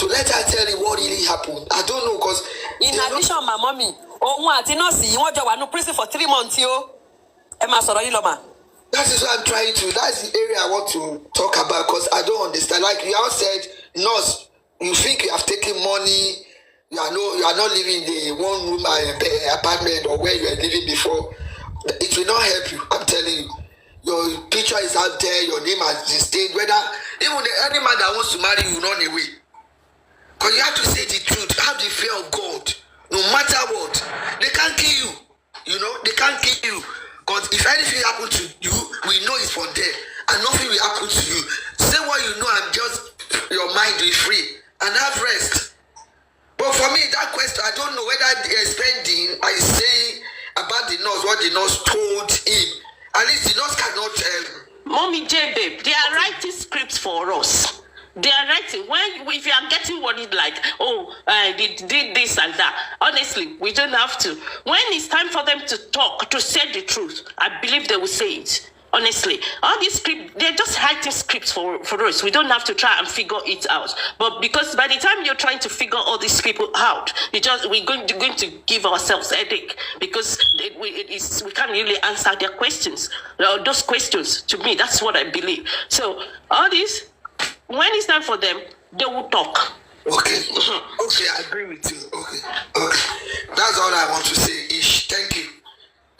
to let her tell you what really happened. I don't know, because in addition, my mommy, you want to prison for 3 months, yo. That is what I'm trying to. That's the area I want to talk about, because I don't understand. Like you all said, nurse, you think you have taken money, you are not living in the one room apartment or where you were living before. It will not help you. I'm telling you. Your picture is out there. Your name has been stained. Whether even any man that wants to marry you run away, because you have to say the truth. Have the fear of God. No matter what, they can't kill you. You know, they can't kill you. Because if anything happens to you, we know it's from there, and nothing will happen to you. Say what you know, and just your mind will be free and have rest. But for me, that question, I don't know whether the spending I say about the nurse, what the nurse told him. At least the nurse cannot tell. Mommy J, babe, they are writing scripts for us. They are writing. If you are getting worried like, they did this and that, honestly, we don't have to. When it's time for them to talk, to say the truth, I believe they will say it. Honestly, all these scripts, they're just writing scripts for us. We don't have to try and figure it out. But because by the time you're trying to figure all these people out, we're going to give ourselves a headache, because we can't really answer their questions. Those questions, to me, that's what I believe. So all this, when it's time for them, they will talk. Okay. Okay, I agree with you. Okay. That's all I want to say. Ish, thank you.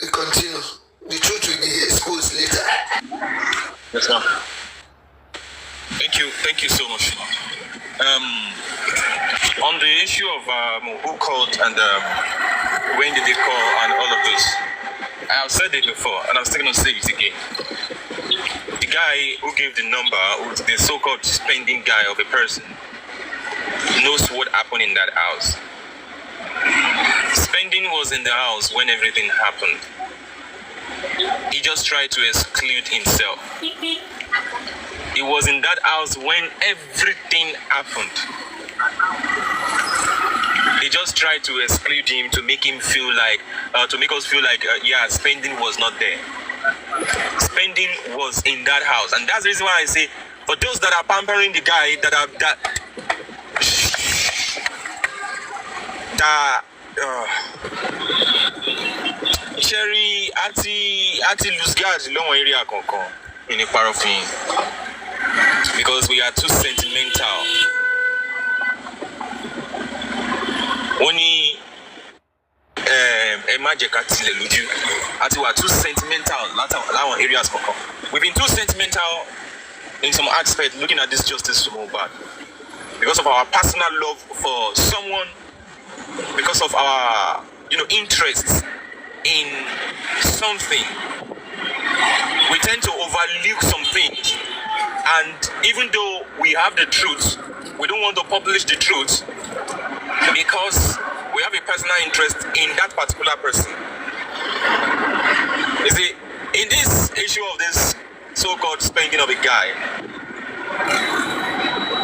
We continue. The truth will be exposed later. Yes, ma'am. Thank you so much. On the issue of who called and when did they call and all of this, I have said it before and I'm still going to say it again. The guy who gave the number, the so-called spending guy of a person, knows what happened in that house. Spending was in the house when everything happened. He just tried to exclude himself. He was in that house when everything happened. They just tried to exclude him to make him feel like, spending was not there. Spending was in that house, and that's the reason why I say, for those that are pampering the guy, Sherry, ati lose guard long area kankan in a paraffin, because we are too sentimental. Only we are too sentimental. Lot areas kankan. We've been too sentimental in some aspect looking at this justice so bad, because of our personal love for someone, because of our interests in something. We tend to overlook some things, and even though we have the truth, we don't want to publish the truth because we have a personal interest in that particular person. You see, in this issue of this so-called spending of a guy,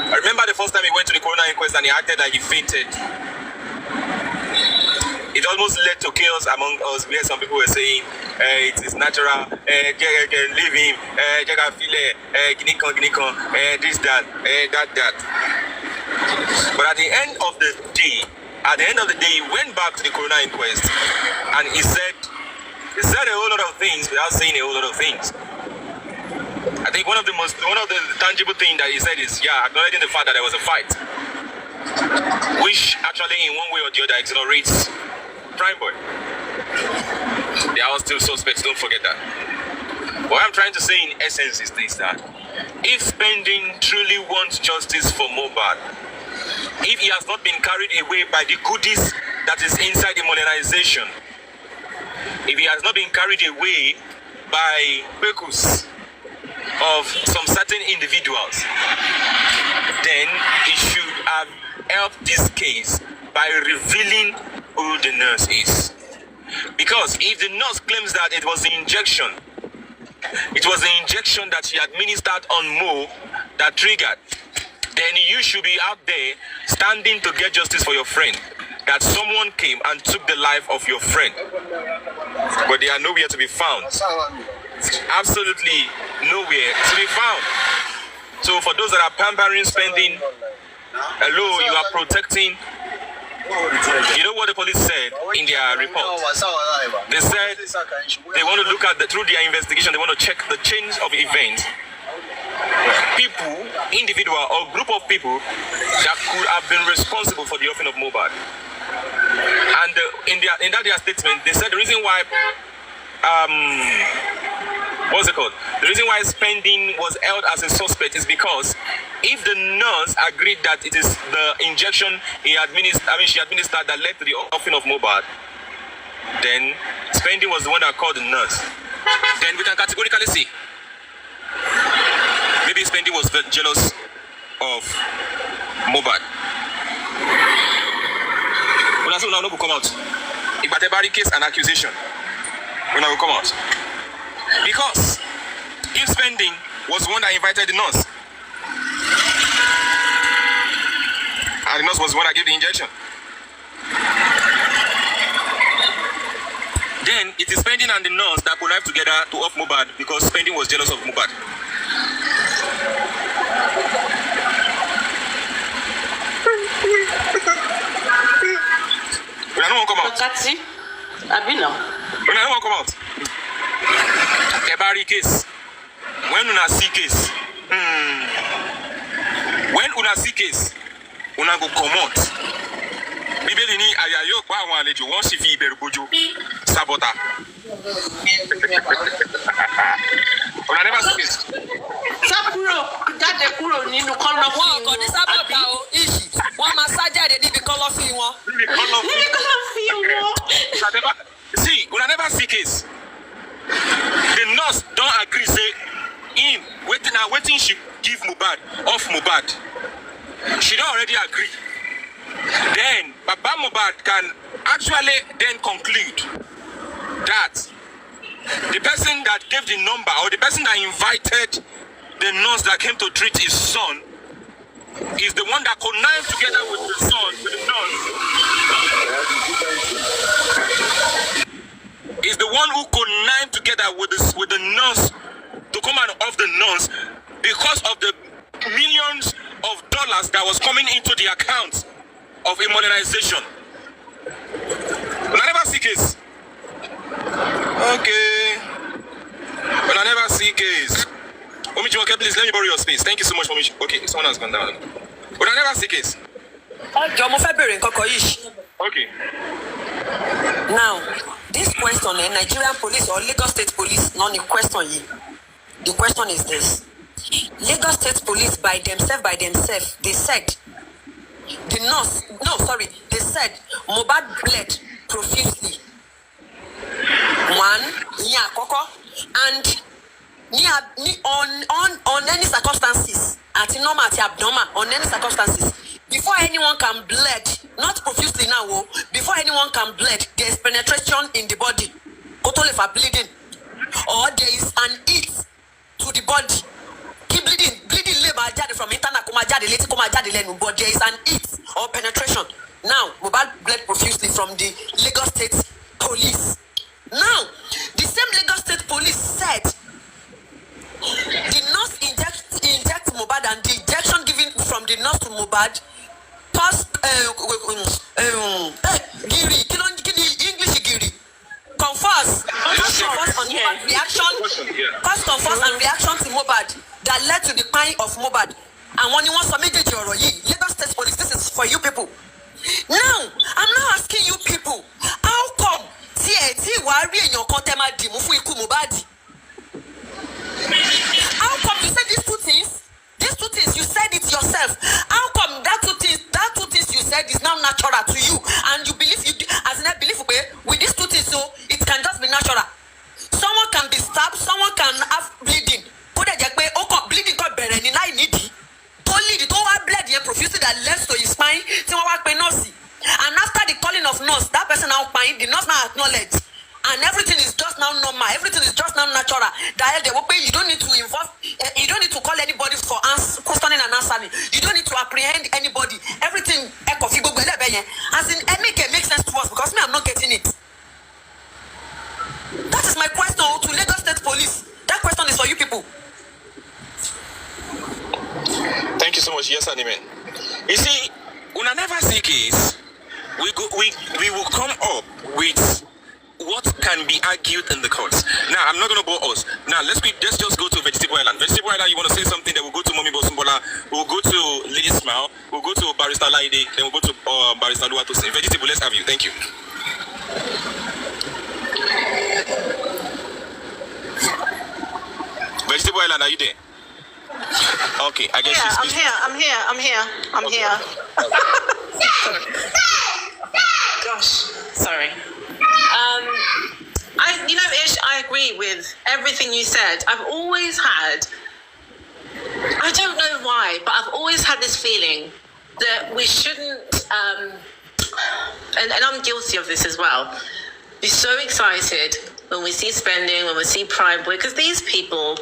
I remember the first time he went to the coroner inquest and he acted like he fainted. It almost led to chaos among us, where some people were saying, it is natural, leave him, this, that, that. But at the end of the day, he went back to the coroner inquest and he said a whole lot of things without saying a whole lot of things. I think one of the tangible things that he said is, acknowledging the fact that there was a fight, which actually in one way or the other exonerates Prime Boy. They are all still suspects, don't forget that. What I'm trying to say in essence is this, that if Spending truly wants justice for Mohbad, if he has not been carried away by the goodies that is inside the modernization, if he has not been carried away by purpose of some certain individuals, then he should have helped this case by revealing who the nurse is. Because if the nurse claims that it was the injection that she administered on Mo that triggered, then you should be out there standing to get justice for your friend. That someone came and took the life of your friend, but they are nowhere to be found. Absolutely nowhere to be found. So for those that are pampering Spending, Hello, you are protecting. You know what the police said in their report? They said they want to look at through their investigation, they want to check the chains of events. People, individual or group of people that could have been responsible for the offing of Mohbad. And in their statement, they said the reason why the reason why spending was held as a suspect is because if the nurse agreed that it is the injection she administered that led to the offing of Mohbad, then spending was the one that called the nurse. Then we can categorically see maybe spending was jealous of Mohbad. When I say now, no will come out. If a barry case and accusation, when I will come out. Because if spending was the one that invited the nurse, and the nurse was the one that gave the injection, then it is spending and the nurse that connived together to off Mohbad because spending was jealous of Mohbad. When I don't want to come out. I've been now. When I don't want to come out. Every case. When una see case. When una see case, una go come out. Bíbélì ní àyà yóò pa àwọn àlejò wọ́n sì fi ìbẹ̀rù bojo sabota. Una never see case. Sábúrò jáde kúrò nínú kọ́lọ́fín wọn. Wọn kò ní sábọ̀tà o, ìṣì. Wọ́n máa sá jáde níbi kọ́lọ́fín wọn. Níbi kọ́lọ́fín wọn. See, una never see case. The nurse don't agree say him waiting she give Mohbad off Mohbad. She don't already agree. Then Baba Mohbad can actually then conclude that the person that gave the number or the person that invited the nurse that came to treat his son is the one that connived together with the son, with the nurse. Is the one who connived together with the nurse to come and off the nurse because of the millions of dollars that was coming into the account of immunization. But I never see case. Okay. But I never see case. Mommy Joke, please let me borrow your space. Thank you so much, Mommy. Okay, someone has gone down. But I never see case. Okay. Now, this question, Nigerian police or Lagos State police, not the question here. The question is this. Lagos State police by themselves, they said, they said Mohbad bled profusely. One, and on any circumstances, at normal, at abnormal, on any circumstances, before anyone can bleed, not profusely now, before anyone can bleed, there is penetration in the body, totally for bleeding, or there is an hit to the body. Keep bleeding labor from internal but there is an hit or penetration. Now, Mohbad bled profusely from the Lagos State police. Now, the same Lagos State police said the nurse inject Mohbad and the injection given from the nurse to Mohbad confers on reaction to Mohbad that led to the dying of Mohbad. And when you want to make it your Lagos State police, this is for you people. Now, I'm now asking you people, how come how come you said these two things? These two things, you said it yourself. How come that two things you said is now natural to you, and you believe as in I believe with these two things, so it can just be natural. Someone can be stabbed, someone can have bleeding. Bleeding got better than I need. Don't lead it, don't have blood here profusely that leads to his spine. And after the calling of nurse, that person now find the nurse now acknowledge. And everything is just now normal. Everything is just now natural. You don't need to involve. You don't need to call anybody for questioning and answering. You don't need to apprehend anybody. Everything as in it makes sense to us because me I'm not getting it. That is my question to Lagos State Police. That question is for you people. Thank you so much. Yes, Anime. You see, when I never see case, we will come up with what can be argued in the courts. Now, I'm not going to bore us. Now, let's just go to Vegetable Island. Vegetable Island, you want to say something, then we'll go to Mommy Bosumbola, we'll go to Lady Smile, we'll go to Barrister Laide, then we'll go to Barrister Lua to say. Vegetable, let's have you. Thank you. Vegetable Island, are you there? Okay, I guess I'm here. Gosh, sorry. Ish, I agree with everything you said. I've always had, I don't know why, but I've always had this feeling that we shouldn't, and I'm guilty of this as well, be so excited when we see spending, when we see Prime Boy, because these people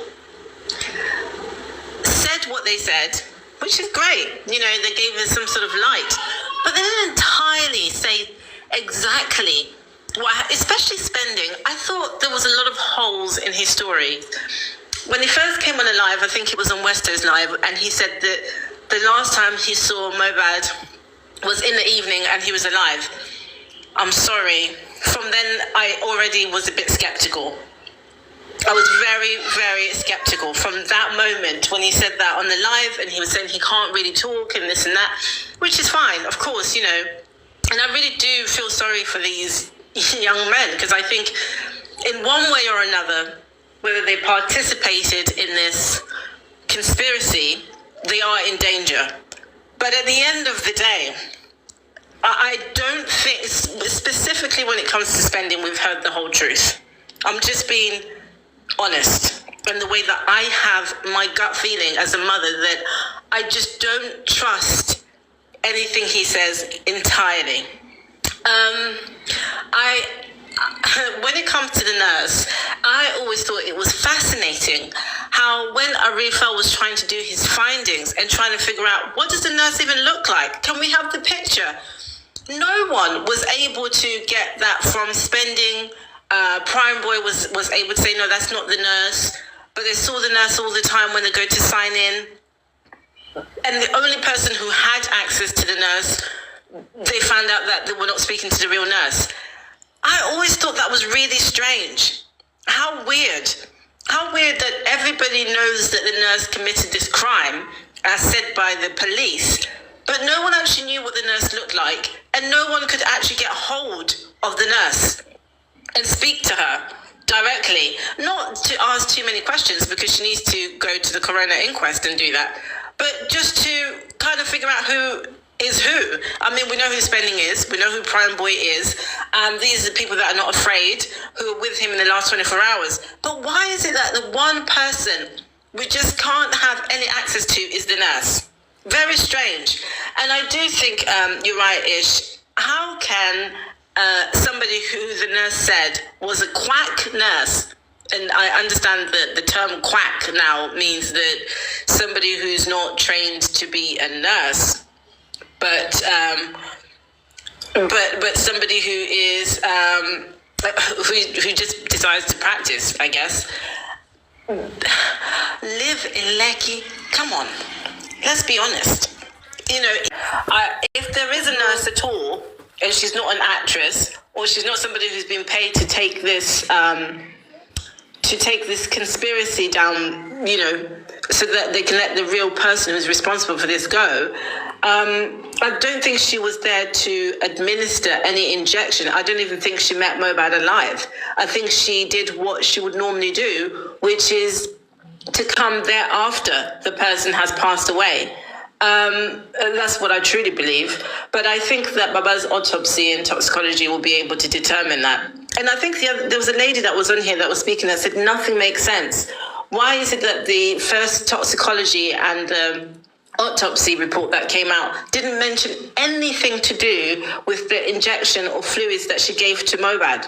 said what they said, which is great. They gave us some sort of light, but they didn't entirely say exactly what, especially spending. I thought there was a lot of holes in his story. When he first came on a live, I think it was on Westo's live, and he said that the last time he saw Mobad was in the evening and he was alive. I'm sorry. From then, I already was a bit skeptical. I was very, very skeptical from that moment when he said that on the live, and he was saying he can't really talk and this and that, which is fine, of course, and I really do feel sorry for these young men, because I think in one way or another, whether they participated in this conspiracy, they are in danger. But at the end of the day, I don't think, specifically when it comes to spending, we've heard the whole truth. I'm just being honest, and the way that I have my gut feeling as a mother, that I just don't trust anything he says entirely. When it comes to the nurse, I always thought it was fascinating how when Arifa was trying to do his findings and trying to figure out, what does the nurse even look like? Can we have the picture? No one was able to get that from spending. Prime Boy was able to say, no, that's not the nurse, but they saw the nurse all the time when they go to sign in, and the only person who had access to the nurse, they found out that they were not speaking to the real nurse. I always thought that was really strange. How weird that everybody knows that the nurse committed this crime, as said by the police, but no one actually knew what the nurse looked like, and no one could actually get hold of the nurse and speak to her directly. Not to ask too many questions, because she needs to go to the coroner inquest and do that, but just to kind of figure out who is who. I mean, we know who Spending is, we know who Prime Boy is, these are the people that are not afraid, who were with him in the last 24 hours. But why is it that the one person we just can't have any access to is the nurse? Very strange. And I do think you're right, Ish. How can somebody who the nurse said was a quack nurse, and I understand that the term quack now means that somebody who's not trained to be a nurse, but somebody who is who just decides to practice, I guess. Live in Lekki. Come on, let's be honest. If there is a nurse at all, and she's not an actress, or she's not somebody who's been paid to take this conspiracy down, so that they can let the real person who's responsible for this go. I don't think she was there to administer any injection. I don't even think she met Mobad alive. I think she did what she would normally do, which is to come thereafter the person has passed away. That's what I truly believe. But I think that Baba's autopsy and toxicology will be able to determine that. And I think there was a lady that was on here that was speaking that said nothing makes sense. Why is it that the first toxicology and autopsy report that came out didn't mention anything to do with the injection or fluids that she gave to Mobad?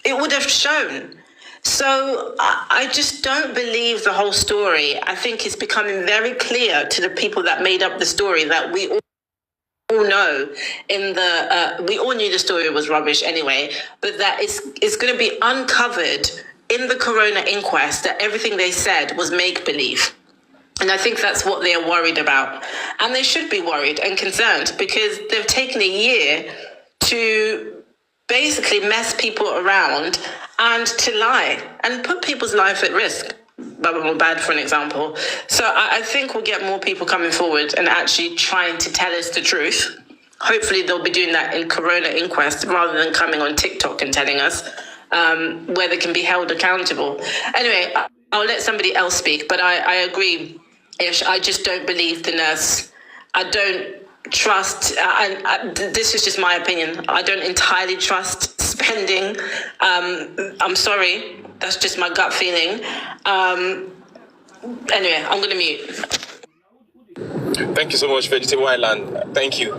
It would have shown. So I just don't believe the whole story. I think it's becoming very clear to the people that made up the story that we all know we all knew the story was rubbish anyway, but that it's going to be uncovered in the coroner inquest that everything they said was make-believe. And I think that's what they're worried about. And they should be worried and concerned because they've taken a year to basically mess people around and to lie and put people's life at risk. Bad, for an example. So I think we'll get more people coming forward and actually trying to tell us the truth. Hopefully they'll be doing that in Corona Inquest rather than coming on TikTok and telling us where they can be held accountable. Anyway, I'll let somebody else speak, but I agree, Ish. I just don't believe the nurse. I don't trust, this is just my opinion, I don't entirely trust spending. I'm sorry, that's just my gut feeling. Anyway, I'm going to mute. Thank you so much, Vegetable Island. Thank you.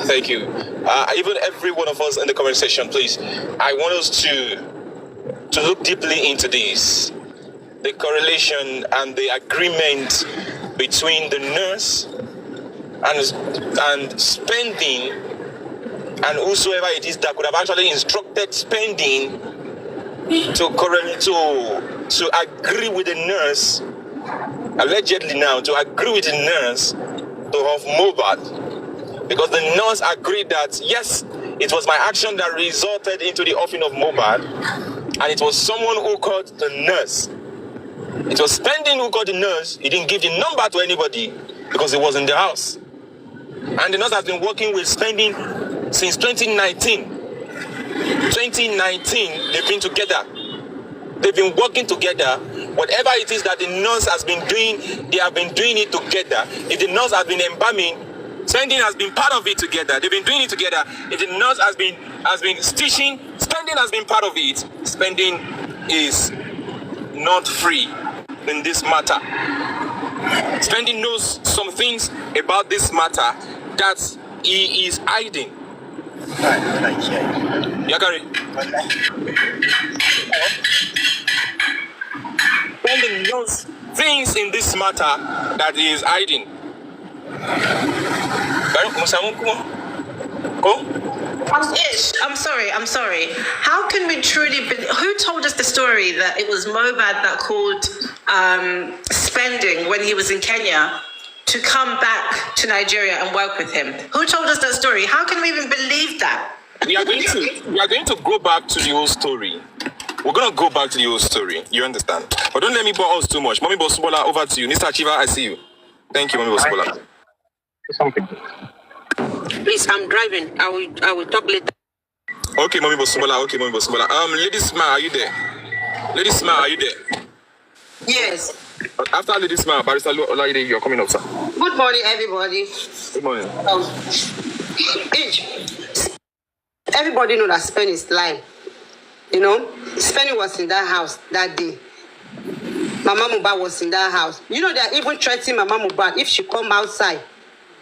Thank you. Even every one of us in the comment section, please, I want us to look deeply into this. The correlation and the agreement between the nurse and spending, and whosoever it is that could have actually instructed spending to agree with the nurse, allegedly now, to agree with the nurse to have Mohbad. Because the nurse agreed that, yes, it was my action that resulted into the offing of Mohbad, and it was someone who called the nurse. It was spending who called the nurse. He didn't give the number to anybody because he was in the house. And the nurse has been working with spending since 2019. 2019, they've been together. They've been working together. Whatever it is that the nurse has been doing, they have been doing it together. If the nurse has been embalming, spending has been part of it together. They've been doing it together. If the nurse has been stitching, spending has been part of it. Spending is not free in this matter. Spending knows some things about this matter that he is hiding. Yakari. Spending knows things in this matter that he is hiding. I'm sorry. How can we truly who told us the story that it was Mohbad that called spending when he was in Kenya to come back to Nigeria and work with him? Who told us that story? How can we even believe that? We are going to go back to the whole story. We're going to go back to the whole story. You understand? But don't let me bore us too much. Mommy Bosubola, over to you. Mr. Achieva, I see you. Thank you, Mommy Bosubola. Something. Please, I'm driving. I will talk later. Okay, Mommy Bosubola. Lady Sma, are you there? Lady Sma, are you there? Yes. After Lady Sma, Barrister Olaide, you're coming up, sir. Good morning, everybody. Good morning. Everybody know that Spen is lying. You know, Spen was in that house that day. Mama Mohbad was in that house. You know, they are even threatening Mama Mohbad if she come outside.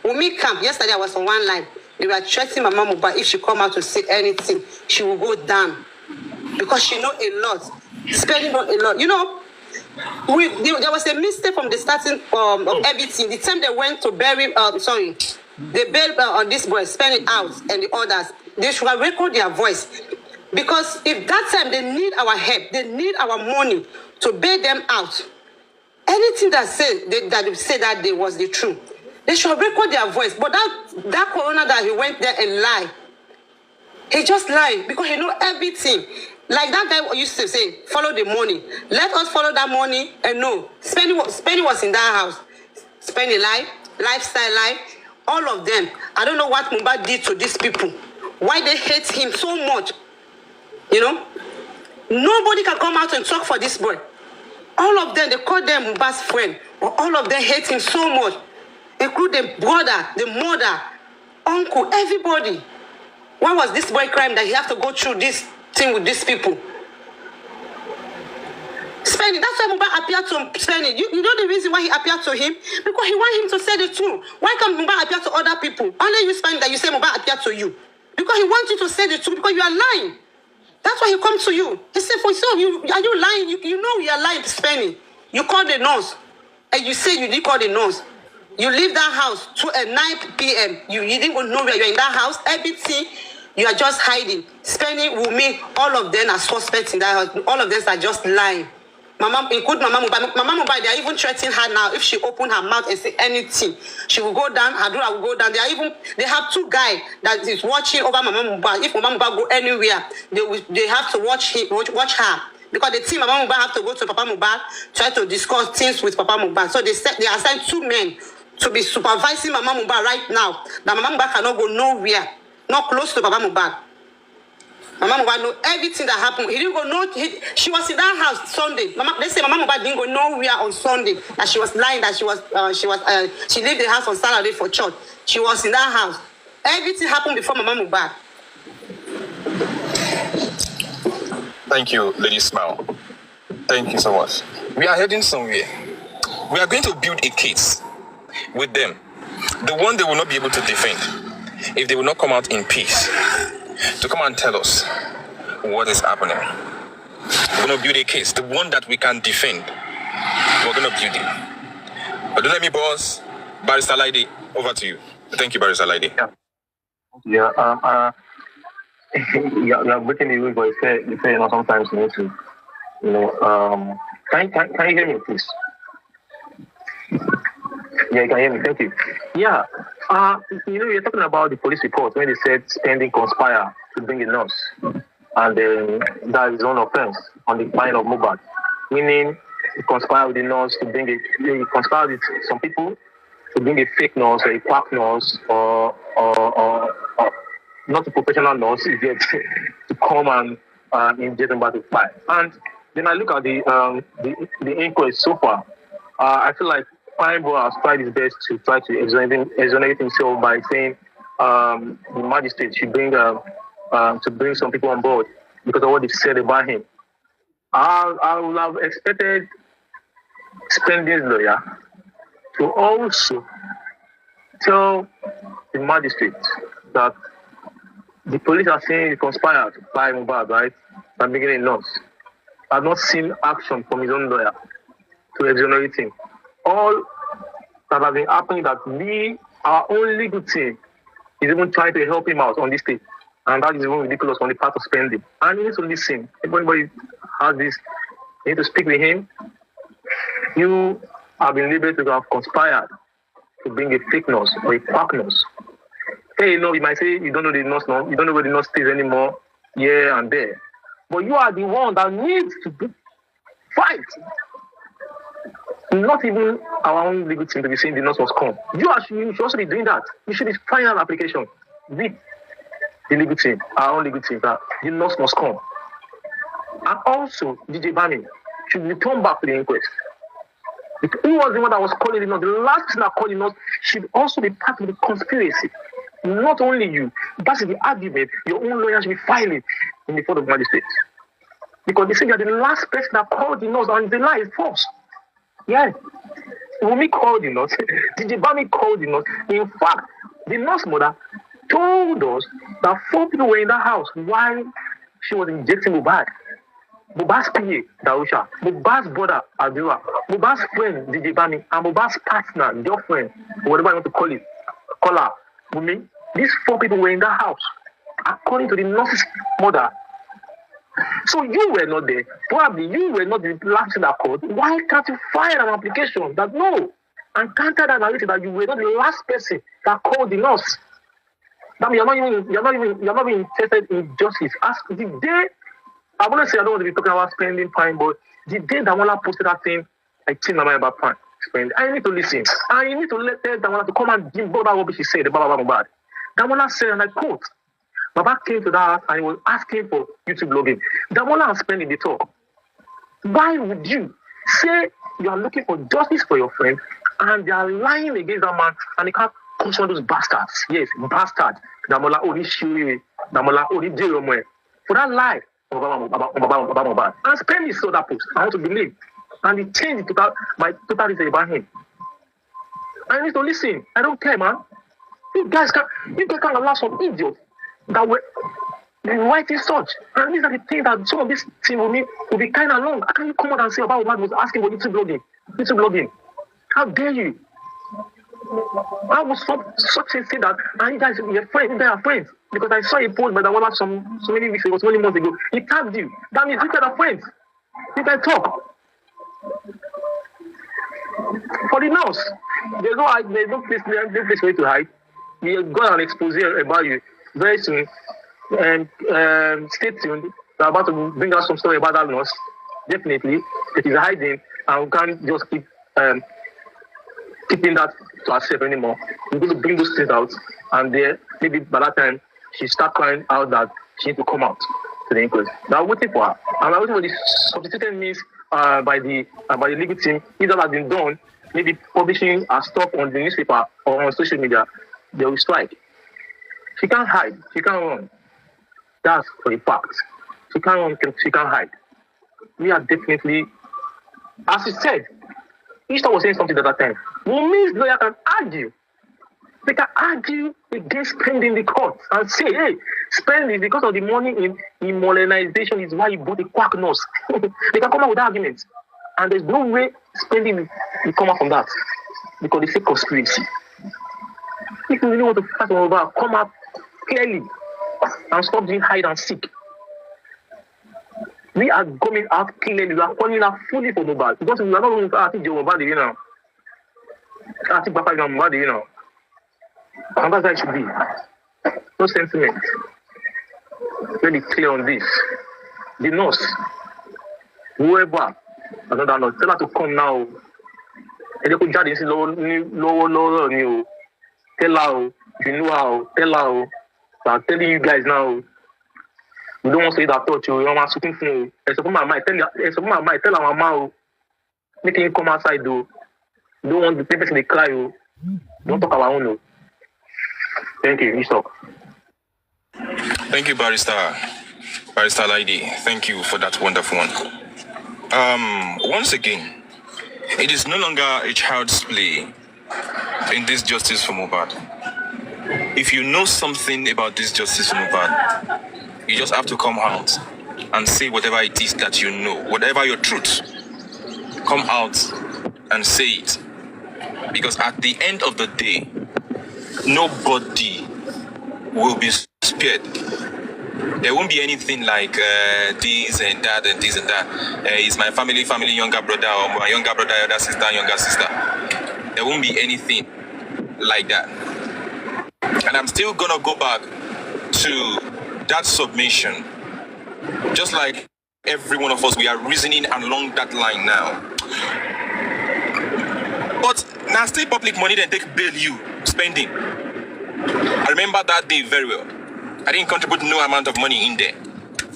Wunmi camp, yesterday I was on one line. They were threatening Mama Mohbad if she come out to say anything, she will go down. Because she know a lot. Spending know a lot. You know, there was a mistake from the starting of everything. The time they went to bury, they buried on this boy, Spend it out, and the others. They should have recorded their voice. Because if that time they need our help, they need our money to bail them out. Anything that they said that day was the truth. They should record their voice. But that corona that he went there and lied, he just lied because he know everything. Like that guy used to say, follow the money. Let us follow that money and no. Spenny was in that house. Spenny lie, lifestyle lie, all of them. I don't know what Mohbad did to these people. Why they hate him so much. You know? Nobody can come out and talk for this boy. All of them, they call them Mohbad's friend. But all of them hate him so much. Including the brother, the mother, uncle, everybody. Why was this boy crying that he have to go through this thing with these people? Spenny, that's why Mohbad appeared to Spenny. You know the reason why he appeared to him? Because he want him to say the truth. Why can't Mohbad appear to other people? Only you, Spenny, that you say Mohbad appeared to you. Because he wants you to say the truth because you are lying. That's why he comes to you. He said, for yourself, are you lying? You know you are lying, Spenny. You call the nurse. And you say you didn't call the nurse. You leave that house at 9 p.m. You didn't even know where you're in that house. Everything, you are just hiding. Spenny, Wunmi, all of them are suspects in that house. All of them are just lying. include Mama Mohbad, they are even threatening her now. If she open her mouth and say anything, she will go down, her daughter will go down. They have 2 guys that is watching over Mama Mohbad. If Mama Mohbad go anywhere, they have to watch her. Because the team Mama Mohbad have to go to Papa Mohbad, try to discuss things with Papa Mohbad. So they assigned 2 men to be supervising Mama Mohbad right now. That Mama Mohbad cannot go nowhere, not close to Papa Mohbad. Mama Mohbad know everything that happened. He didn't go she was in that house Sunday. They say Mama Mohbad didn't go nowhere on Sunday. That she was lying. That she left the house on Saturday for church. She was in that house. Everything happened before Mama Mohbad. Thank you, Lady Smile. Thank you so much. We are heading somewhere. We are going to build a case with them. The one they will not be able to defend if they will not come out in peace to come and tell us what is happening. We're going to build a case, the one that we can defend. We're going to build it. But don't let me boss. Barrister Laide, over to you. Thank you, Barrister Laide. Yeah, you're breaking the rule, but you say, sometimes you need to, can you hear me, please? Yeah, you can hear me. Thank you. Yeah. You're talking about the police report when they said spending conspire to bring a nurse, and that is one offense on the mind of Mohbad. Meaning, conspire with the nurse to bring conspire with some people to bring a fake nurse or a quack nurse or not a professional nurse, yet to come and inject them back to fight. And then I look at the inquest so far. I feel like Karimo has tried his best to try to exonerate himself by saying the magistrate should bring some people on board because of what they said about him. I would have expected Splendid's lawyer to also tell the magistrate that the police are saying he conspired by Mohbad, right? And beginning not. I've not seen action from his own lawyer to exonerate him. All that has been happening that our own legal team is even trying to help him out on this thing. And that is even ridiculous on the part of Spending. And you need to listen. If anybody has this, you need to speak with him. You have been labeled to have conspired to bring a fake nurse or a quack nurse. Hey, you might say you don't know the nurse now, you don't know where the nurse stays anymore, here and there. But you are the one that needs to fight. Not even our own legal team to be saying the nurse must come. You should also be doing that. You should be filing an application with the legal team, our own legal team, that the nurse must come. And also, DJ Bami should return back to the inquest. Who was the one that was calling the nurse? The last person that called the nurse should also be part of the conspiracy. Not only you. That's the argument your own lawyer should be filing in the court of magistrates. Because they say you're the last person that called the nurse, and the lie is false. Yeah. Wunmi called the nurse. DJ Bami called the nurse. In fact, the nurse mother told us that 4 people were in that house while she was injecting Mohbad. Mohbad's PA, Darusha, Mohbad's brother, Adura, Mohbad's friend, DJ Bami, and Mohbad's partner, girlfriend, whatever you want to call her, Wunmi. These 4 people were in that house, according to the nurse's mother. So you were not there. Probably you were not the last in that court. Why can't you file an application that no? And counter that narrative that you were not the last person that called the nurse. That means you're not even interested in justice. Ask the day. I wouldn't say I don't want to be talking about spending time, but the day Damola posted that thing, I think about spend. I need to listen. And you need to let Damola to come and give Baba what she said about Mohbad. Damola said, and I quote, Baba came to that house and he was asking for YouTube blogging. Damola and Spending the talk. Why would you say you are looking for justice for your friend and they are lying against that man and they can't caution those bastards? Yes, bastard. Damola Ori Shuri, Damola Ori Jerome. For that lie about Mohbad. And Spending saw that post. I want to believe. And he changed my total say about him. I need to listen. I don't care, man. You guys can't allow some idiots that were writing such. And these are the things that some of this team will be kind of long. How can you come out and say about Mohbad was asking for YouTube blogging? How dare you? I was such a say that, and you guys are friends. Because I saw a post by the one so many weeks ago, so many months ago. He tagged you. That means you guys are friends. You guys talk. For the nurse, there's no place for you to hide. We got an expose about you very soon. And stay tuned. We're about to bring out some story about that nurse. Definitely, it is hiding, and we can't just keep keeping that to ourselves anymore. We're going to bring those things out, and there, maybe by that time, she start crying out that she needs to come out to the inquest. Now, waiting for her. And I'm waiting for the substituted means by the legal team. If that has been done, maybe publishing her stuff on the newspaper or on social media, they will strike. She can't hide. She can't run. That's for a fact. She can't run. She can't hide. We are definitely, as he said, Ishtar was saying something at that time. Wunmi's lawyer can argue. They can argue against spending the court and say, hey, spending because of the money in modernization is why you bought a quack nurse. They can come out with arguments. And there's no way spending will come out from that. Because they say conspiracy. If you really want to fight over, come out clearly and stop doing hide and seek. We are coming out clearly. We are calling out fully for Mobile. Because we are not going to ask Mobile, you know. I think Papa Mobile, you know. And that's how it should be. No sentiment. Very clear on this. The nurse, whoever, another nurse, tell her to come now. And they could judge this lower, new. Tell her, you know how, tell her. I'm telling you guys now. You don't want to say that thought, you don't want to for you. Tell her mama, make him come outside though. You don't want the people to cry, you don't talk about own. Thank you, you stop. Thank you, Barrister Lady. Thank you for that wonderful one. Once again, it is no longer a child's play in this justice for Mohbad. If you know something about this justice for Mohbad, you just have to come out and say whatever it is that you know, whatever your truth. Come out and say it. Because at the end of the day, nobody will be spared. There won't be anything like this and that and this and that. It's my family, younger brother, or my younger brother, elder sister, younger sister. There won't be anything like that. And I'm still gonna go back to that submission. Just like every one of us, we are reasoning along that line now. But now still public money then take bail you spending. I remember that day very well. I didn't contribute no amount of money in there.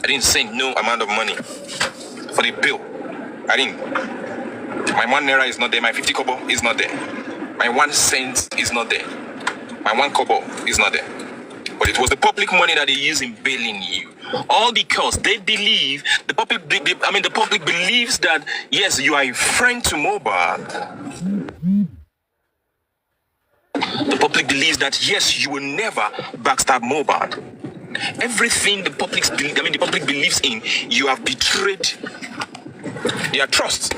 I didn't send no amount of money for the bill. I didn't. My 1 naira is not there. My 50 kobo is not there. My 1 cent is not there. My 1 kobo is not there. But it was the public money that they use in bailing you. All because they believe, the public believes that, yes, you are a friend to Mohbad. The public believes that, yes, you will never backstab Mohbad. Everything the public believes in, you have betrayed their trust.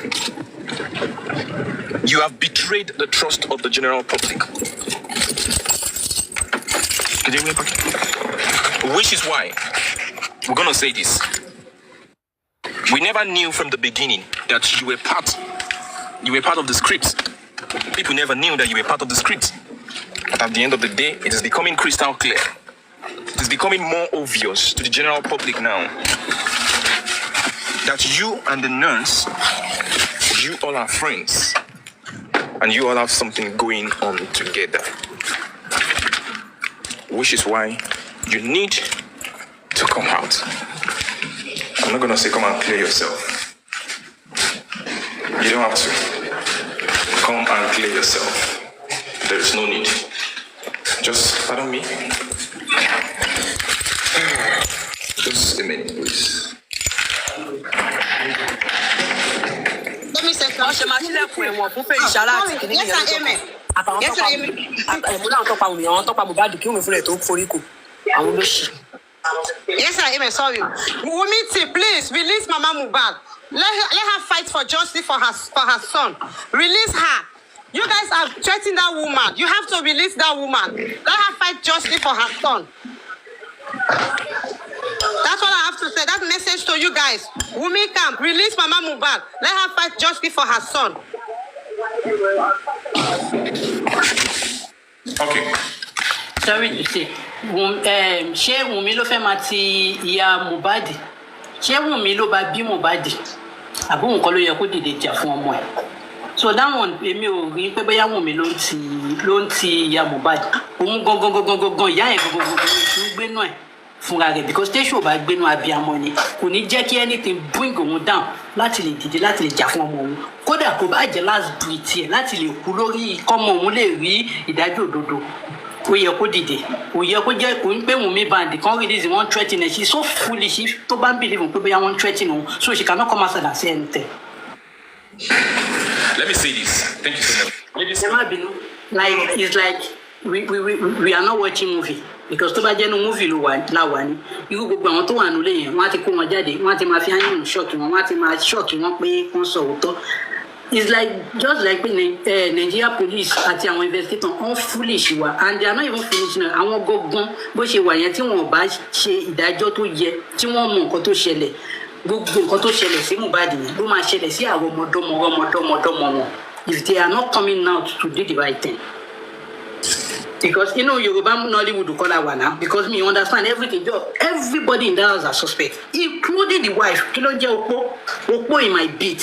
You have betrayed the trust of the general public. Which is why we're going to say this. We never knew from the beginning that you were part of the script. People never knew that you were part of the script. But at the end of the day, it is becoming crystal clear. It is becoming more obvious to the general public now that you and the nurse, you all are friends. And you all have something going on together. Which is why you need to come out. I'm not going to say come and clear yourself. You don't have to. Come and clear yourself. There is no need. Just pardon me. Just a minute, please. Let me say something. Yes, amen. Yes, amen. Sorry. Wunmi, please release Mama Mohbad. Let her fight for justice for her son. Release her. You guys are threatening that woman. You have to release that woman. Let her fight justice for her son. That's what I have to say that message to you guys. Wunmi camp, release Mama Mohbad. Let her fight justice for her son. Okay. Sorry to say, ṣé Wunmi ló fẹ́ máa ti ìyá Mohbad? Ṣé Wunmi ló bá bí Mohbad? Àbí òun kọ́ ló yẹ kó dìde jà fún ọmọ ẹ̀? So that one, èmi ò rí pé bóyá Wunmi ló ń ti ìyá Mohbad. Òun gangan ìyá ẹ̀ gangan ló gbé náà ẹ̀ fúnra rẹ̀, because tẹ́sù ò bá gbé náà abiyamọ ni kò ní jẹ́ kí anything bring òun down láti lè dìde láti lè jà fún ọmọ òun. Kódà kò bá jẹ́ last breath ẹ̀ láti lè kú lórí kọ́mọ òun lè rí ìdájọ́ òdodo. Ó yẹ kó dìde. Ó yẹ kó jẹ́ kó ń pé Wunmi band kan release one threatening her. She's so foolish tó bá ń believe pé bóyá one threatening òun, so she cannot come outside and say anything. Let me say this. Thank you so much. Like it's like we are not watching movie, because tó bá jẹ́ no movie ló wà láwa ni. Irú gbogbo àwọn tó wà nílé yẹn wọ́n á ti kó wọn jáde, wọ́n á ti máa fi hàn ṣọ́ọ̀kì wọn, wọ́n á ti máa ṣọ́ọ̀kì wọn pé wọ́n sọ òótọ́. It's like just like Nigeria police àti àwọn investigators all foolish wa, and they are not even foolish now. Àwọn gangan bó ṣe wà yẹn tí wọ́n bá ṣe ìdájọ́ tó yẹ, tí wọ́n mọ nǹkan tó ṣẹlẹ̀, gbogbo nǹkan tó ṣẹlẹ̀ sí Mohbad yẹn ló máa ṣẹlẹ̀ sí àwọn ọmọdọ́mọ wọn, if they are not coming out to do the right thing. Because Yoruba Nollywood call that one now, because me understand everything. Everybody in that house are suspect, including the wife. Kilo je Opo in my beat,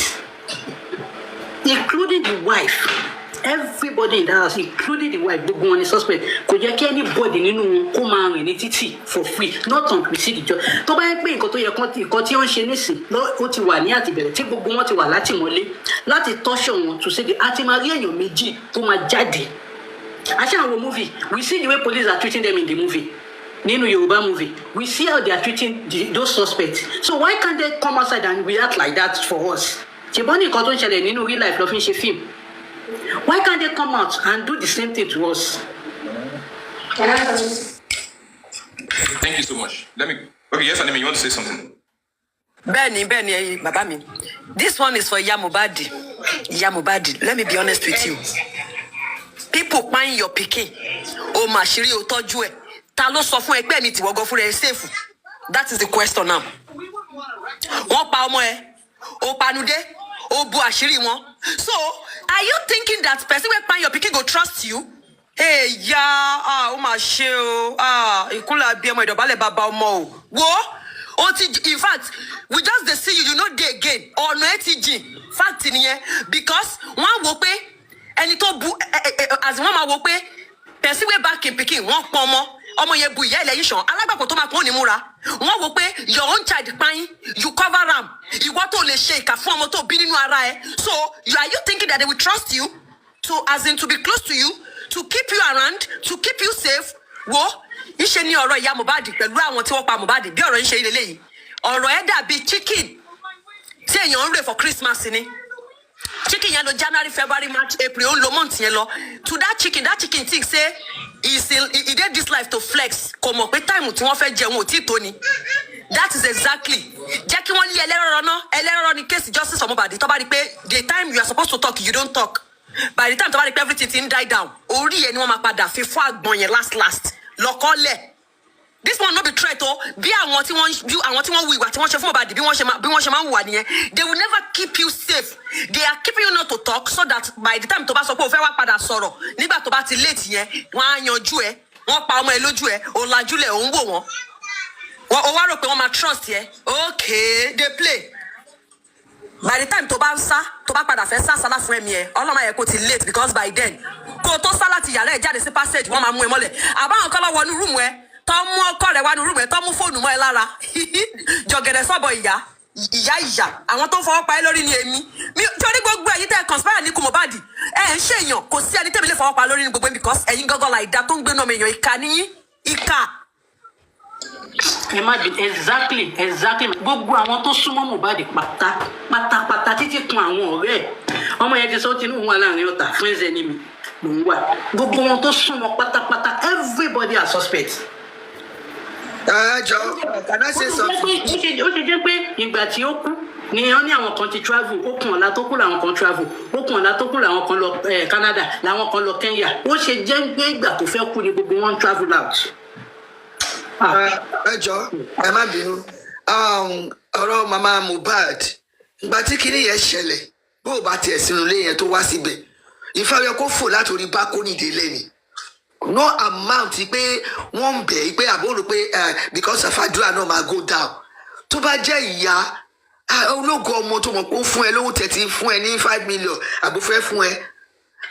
including the wife. Everybody in that house, including the wife, gbogbo wọn ni suspect. Kò jẹ́ kí anybody nínú wọn kó máa rìn ní títì for free, not until we see the judge. Tó bá yẹ pé nǹkan tó yẹ nǹkan tí wọ́n ṣe nísìn ó ti wà ní àtìbẹ̀rẹ̀ tí gbogbo wọn ti wà látìmọ́lé láti torture wọn to say the àti máa rí èèyàn méjì tó máa jáde. Actually, our movie, we see the way police are treating them in the movie. Nínú Yoruba movie, we see how they are treating those suspects. So why can't they come outside and react like that for us? Ṣèbọn ní nǹkan tó ń ṣẹlẹ̀ nínú real life ló fi ń ṣe film. Why can't they come out and do the same thing to us? Thank you so much. Okay, yes, Anime, you want to say something? Benny, baba mi. This one is for Iya Mohbad. Let me be honest with you. People buying your pikin. O ma ṣiri o tọ́jú ẹ. Ta ló sọ fún ẹ pé mi ti wogo fún ẹ safe? That is the question now. Wọ́n pa ọmọ ẹ. O panude. O bu àṣírí wọn. So, are you thinking that person wey buy your pikin go trust you? Hey, o ma ṣe o. Ìkúnlẹ̀ bí ọmọ ìdọ̀bálẹ̀ bàbá ọmọ o. Wo? In fact, we just dey see you know dey again. Ọ̀nà ẹ ti jìn. Fact nìyẹn, because wọ́n wò pé ẹni tó bu as wọ́n máa wò pé person wey back in pikin wọ́n pọn ọmọ yẹn bu ìyá ẹlẹ́yìn ṣan alágbàpọ̀ tó máa pọ́n ní múra. Wọ́n wò pé your own child pain, you cover am. Ìwọ tó lè ṣe ìkà fún ọmọ tó bí nínú ara ẹ. So, are you thinking that they will trust you to be close to you, to keep you around, to keep you safe? Wo, ìṣe ni ọ̀rọ̀ ìyá Mohbad pẹ̀lú àwọn tí wọ́n pa Mohbad bí ọ̀rọ̀ ń ṣe lélẹ́yìí. Ọ̀rọ̀ ẹ̀ dàbí chicken tí èèyàn ń rè for Christmas ni. Chicken yẹn lọ January, February, March, April, ó lo month yẹn lọ. To that chicken think say he did this life to flex. Kò mọ̀ pé time tí wọ́n fẹ́ jẹun ò tí tó ni. That is exactly. Jẹ́ kí wọ́n lé ẹlẹ́rọ̀ ní case justice Mohbad tó bá rí pé the time you are supposed to talk you don't talk. By the time tó bá rí pé everything ti ń die down, orí ẹ̀ ni wọ́n máa padà fi fún àgbọ̀n yẹn last lọ́kọ́lẹ̀. This one no be threat o. Bí àwọn tí wọ́n wù ìwà tí wọ́n ṣe fún Mohbad bí wọ́n ṣe máa ń wà nìyẹn. They will never keep you safe. They are keeping you not to talk so that by the time tó bá sọ pé o fẹ́ wá padà sọ̀rọ̀ nígbà tó bá ti late yẹn wọ́n á yanjú ẹ, wọ́n pa ọmọ ẹ lójú ẹ, o lajúlẹ̀ ò ń wò wọ́n. O wá rò pé wọ́n máa trust ẹ. Okay, they play. By the time tó bá padà fẹ́ sá sálá fún ẹ̀mí ẹ, ọlọ́mọ yẹ kó ti late because by then kó tó sá láti yàrá ẹ̀ jáde sí passage wọ́n máa mú ẹ mọ́lẹ̀. Àbáwọn kọ́ lọ wọnú rúùmù ẹ. Tó mú ọkọ rẹ̀ wá ní rúùmù ẹ̀ tó mú fóònù mọ́ ẹ lára. Jọ̀gẹ̀dẹ̀ sọ́bọ̀ ìyá àwọn tó fọwọ́ pa ẹ́ lórí ni èmi. Torí gbogbo ẹ̀yin tẹ́ conspire ní ikú Mohbad ẹ̀ ń ṣèyàn kò sí ẹni tẹ́mi lè fọwọ́ pa lórí ní gbogbo ẹ̀ because ẹ̀yin gángan la ìdá tó ń gbénu ọmọ èèyàn ìka níyín ìka. Exactly. Gbogbo àwọn tó súnmọ́ Mohbad pátápátá títí kun àwọn ọ̀rẹ́ ẹ̀. Ọmọ yẹn ti sọ tinú wọn láàrin ọ̀tá fún ẹ̀zẹ̀ ní mi ló ń wà. Gbogbo wọn tó súnmọ́ pátápátá everybody are suspect. Can I say something? Ó ṣe jẹ́ pé ìgbà tí ó kú ni wọ́n ní àwọn kan ti travel, ó kùn ọ̀la tó kù làwọn kan travel, ó kùn ọ̀la tó kù làwọn kan lọ Canada, làwọn kan lọ Kenya. Ó ṣe jẹ́ pé ìgbà tó fẹ́ kú ni gbogbo wọn travel out. Ẹ má bínú. ọ̀rọ̀ mama Mohbad ìgbà tí kinní yẹn ṣẹlẹ̀ bó bá tiẹ̀ sínú ilé yẹn tó wá síbẹ̀ ìfẹ́ yẹ kó fò látòrí bákónì délé ni no amount pé wọ́n ń bẹ̀ pé àbúrò pé because of àdúrà náà máa go down tó bá jẹ́ ìyá ológo ọmọ tó mọ̀ pé ó fún ẹ lówó tẹ̀tí fún ẹ ní 5 million àbúfẹ́ fún ẹ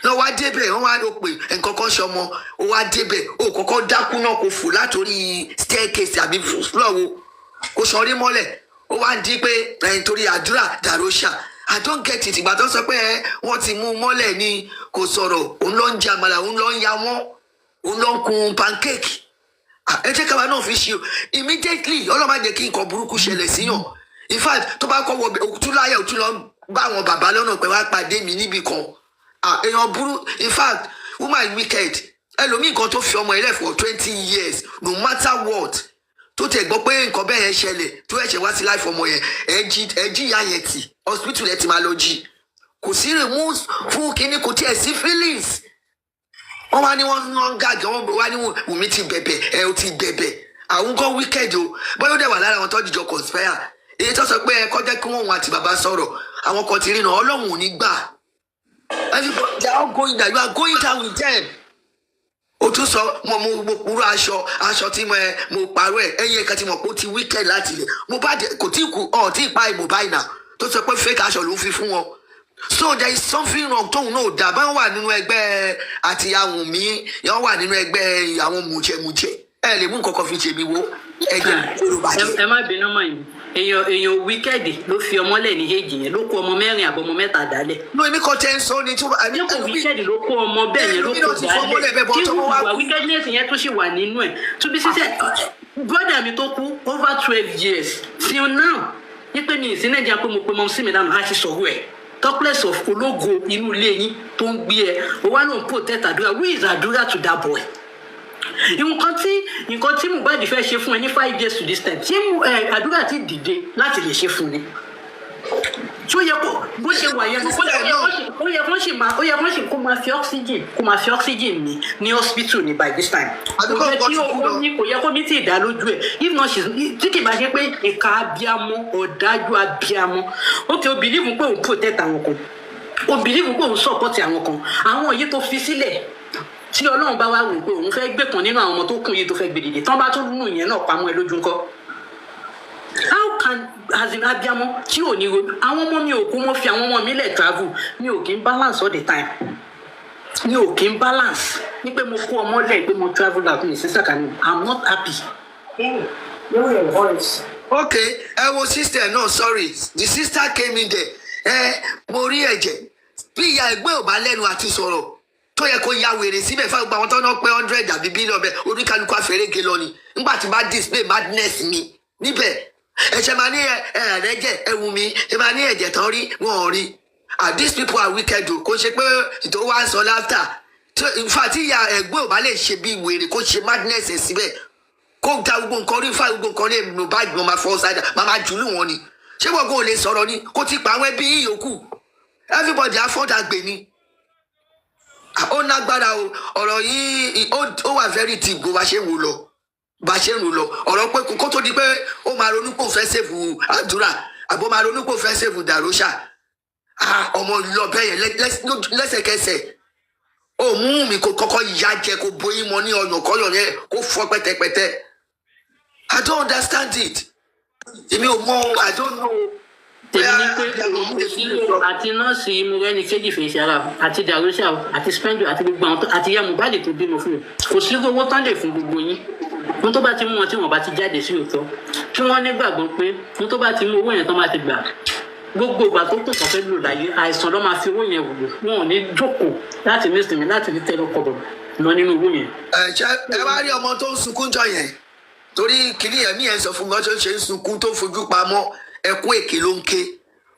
náà wá débẹ̀ wọ́n wá ló pè nǹkan kan ṣọmọ ó wá débẹ̀ ó kọ́kọ́ dákú náà kó fò látòrí staircase àbí floor wo kó sọrí mọ́lẹ̀ ó wá di pé nítorí àdúrà dàróṣà I don't get it ìgbà tó sọ pé wọ́n ti mú mọ́lẹ̀ ni kò sọ̀rọ̀ òun ló ń jẹ àmàlà òun ló ń ya wọ́n òun ló ń kun pancake ẹ jẹ́ káwa náà fi ṣe immediately ọlọ́mọ jẹ́ kí nǹkan burúkú ṣẹlẹ̀ síyàn in fact tó bá kọ́ wọ òtún láyà òtún lọ bá àwọn bàbá lọ́nà pé wá pàdé mi níbì kan èèyàn burú in fact woman wicked ẹlòmíì kan tó fi ọmọ ilẹ̀ for 20 years no matter what tó tẹ̀ gbọ́ pé nǹkan bẹ́ẹ̀ yẹn ṣẹlẹ̀ tó ẹ̀ṣẹ̀ wá sí life ọmọ yẹn ẹ̀jí ìyá yẹn tì hospital ẹ̀ ti máa lọ jí kò sí remove fún kínní kò tiẹ̀ sí feelings wọ́n wá ní wọ́n ń gàgẹ́ wọ́n wá ní Wùmí ti bẹ̀bẹ̀ ó ti bẹ̀bẹ̀ àwọn kan wicked o bóyá ó dẹ̀ wà lára àwọn tó dìjọ conspire èyí tó sọ pé ẹ kọjá kí wọ́n àti bàbá sọ̀rọ̀ àwọn kan ti rí náà Ọlọ́run ò ní gbà everybody they are all going down you are going down with them o tún sọ mo kúrò aṣọ tí mo pààrọ̀ ẹ̀yìn ẹ̀ka tí mo kó ti wicked láti ilẹ̀ mo bá kò tí kú tí ì pa ìmọ̀ báyìí náà tó sọ pé fake aṣọ ló ń fi fún wọn so there is something wrong tóun náà dà bá wà nínú ẹgbẹ́ àti àwọn mi yẹn wà nínú ẹgbẹ́ àwọn mùjẹmùjẹ ẹ lè mú nǹkan kan fi ṣe mi wo ẹgbẹ́ Yorùbá jẹ. ẹ má bínú mọ́ yìí èèyàn wíkẹ́ẹ̀dì ló fi ọmọ lẹ̀ ní èjì yẹn ló kó ọmọ 4 àbọ̀ ọmọ 3 dálẹ̀. no èmi kan tẹ́ ń sọ ni tí wọ́n. ní kò wíkẹ́ẹ̀dì ló kó ọmọ bẹ́ẹ̀ yẹn ló kó dálẹ̀ tí ìwà wíkẹ́ẹ̀dì yẹn tó ṣì wà nínú ẹ̀ tó bí sísẹ́ brother mi tó kú over 12 years till now ní pé mi ìsín nàìjíríà pé mo pe mọ́ sí mi dànù á ti sọ̀rọ̀ ẹ̀ talkless of ológo inú ilé yín tó ń gbé ẹ o wá lóun protect àdúrà who is àdúrà to that boy nǹkan tí Mohbad fẹ́ ṣe fún ẹ ní 5 years to this time tí àdúrà ti dìde láti lè ṣe fún ni tí ó yẹ kó bó ṣe wà yẹn ó yẹ kó ṣe kó máa fi oxygen ní hospital ní by this time kò yẹ kó mi ti dá lójú ẹ if not tí kì bá ṣe pé ìka abiyamọ ọ̀dájú abiyamọ ó kì í believe pé òun protect àwọn kan ó believe pé òun support àwọn kan àwọn yìí tó fi sílẹ̀ tí Ọlọ́run bá wá wò pé òun fẹ́ gbé kan nínú àwọn ọmọ tó kún yìí tó fẹ́ gbé dìde tán bá tún nù yẹn náà pamọ́ ẹ lójú ńkọ́ how can azin abiyamọ tí ò ní ro àwọn ọmọ mi ò kú mo fi àwọn ọmọ mi lẹ̀ travel mi ò kí ń balance all the time mi ò kí ń balance ní pé mo kó ọmọ lẹ̀ pé mo travel out mi sísà kan I'm not happy. Know your voice. Okay ẹ wo sister no sorry the sister came in there mo rí ẹ̀jẹ̀ bí ìyá ẹgbẹ́ ò bá lẹ́nu àti sọ̀rọ̀ tó yẹ kó ya wèrè síbẹ̀ fún àwọn tó náà pé 100 àbí bílíọ̀nù bẹ́ẹ̀ oníkálukú àfẹ́rẹ́gẹ lọ ni nígbà tí bá display madness mi níbẹ̀ ẹ̀ṣẹ̀ máa ní ẹ̀rẹ́jẹ̀ ẹ̀wù mi ẹ̀ máa ní ẹ̀jẹ̀ tán rí wọn ò rí these people are wicked o kò ṣe pé ìtò wá ń sọ láftà in fact ìyá ẹ̀gbọ́n ò bá lè ṣe bí wèrè kó ṣe madness ẹ̀ síbẹ̀ kó da gbogbo nǹkan rí fáwọn gbogbo nǹkan ní mo bá gbọ́n máa fọ́ ṣáìdà máa máa jùlù wọn ni ṣé gbogbo ò lè sọ̀rọ̀ ni kó ti pa àwọn ẹbí yòókù everybody afọ́dàgbè ni ó nágbára o ọ̀rọ̀ yìí ó wà very deep bó bá ṣe ń wò lọ ọ̀rọ̀ pé kó tó di pé ó máa ronú pò fẹ́ sèfù àdúrà àbó máa ronú pò fẹ́ sèfù dàróṣà ọmọ lọ bẹ́yẹn lẹ́sẹ̀kẹsẹ̀ ó mú mi kó kọ́kọ́ ya jẹ kó bóyí mọ ní ọyàn kọ́yọ̀ yẹn kó fọ́ pẹ́tẹ́pẹ́tẹ́ I don't understand it èmi ò mọ I don't know. tèmi ní pé àti nọ́ọ̀sì mọ̀rẹ́ni kejì fèsì ara àti dàrúṣà àti spendo àti gbogbo àwọn àti ya Mohbad tó bímọ fún mi kò sí owó tán lè fún gbogbo yín wọn tó bá ti mú wọn tí wọn bá ti jáde sí òótọ́ kí wọ́n nígbàgbọ́ pé wọn tó bá ti mú owó yẹn tán bá ti gbà gbogbo ìgbà tó kù kàn fẹ́ lò láyé àìsàn ló máa fi owó yẹn wò wọn ò ní jókòó láti ní sinmi láti ní tẹ́lẹ̀ kọ̀bọ̀ lọ nínú owó yẹn. ẹ wá rí ọmọ tó ń sunkún jọ yẹn torí kìnìún ẹ̀mí ẹ̀ sọ fún mi ọjọ́ ṣe ń sunkún tó fojú pamọ́ ẹkún èké ló ń ké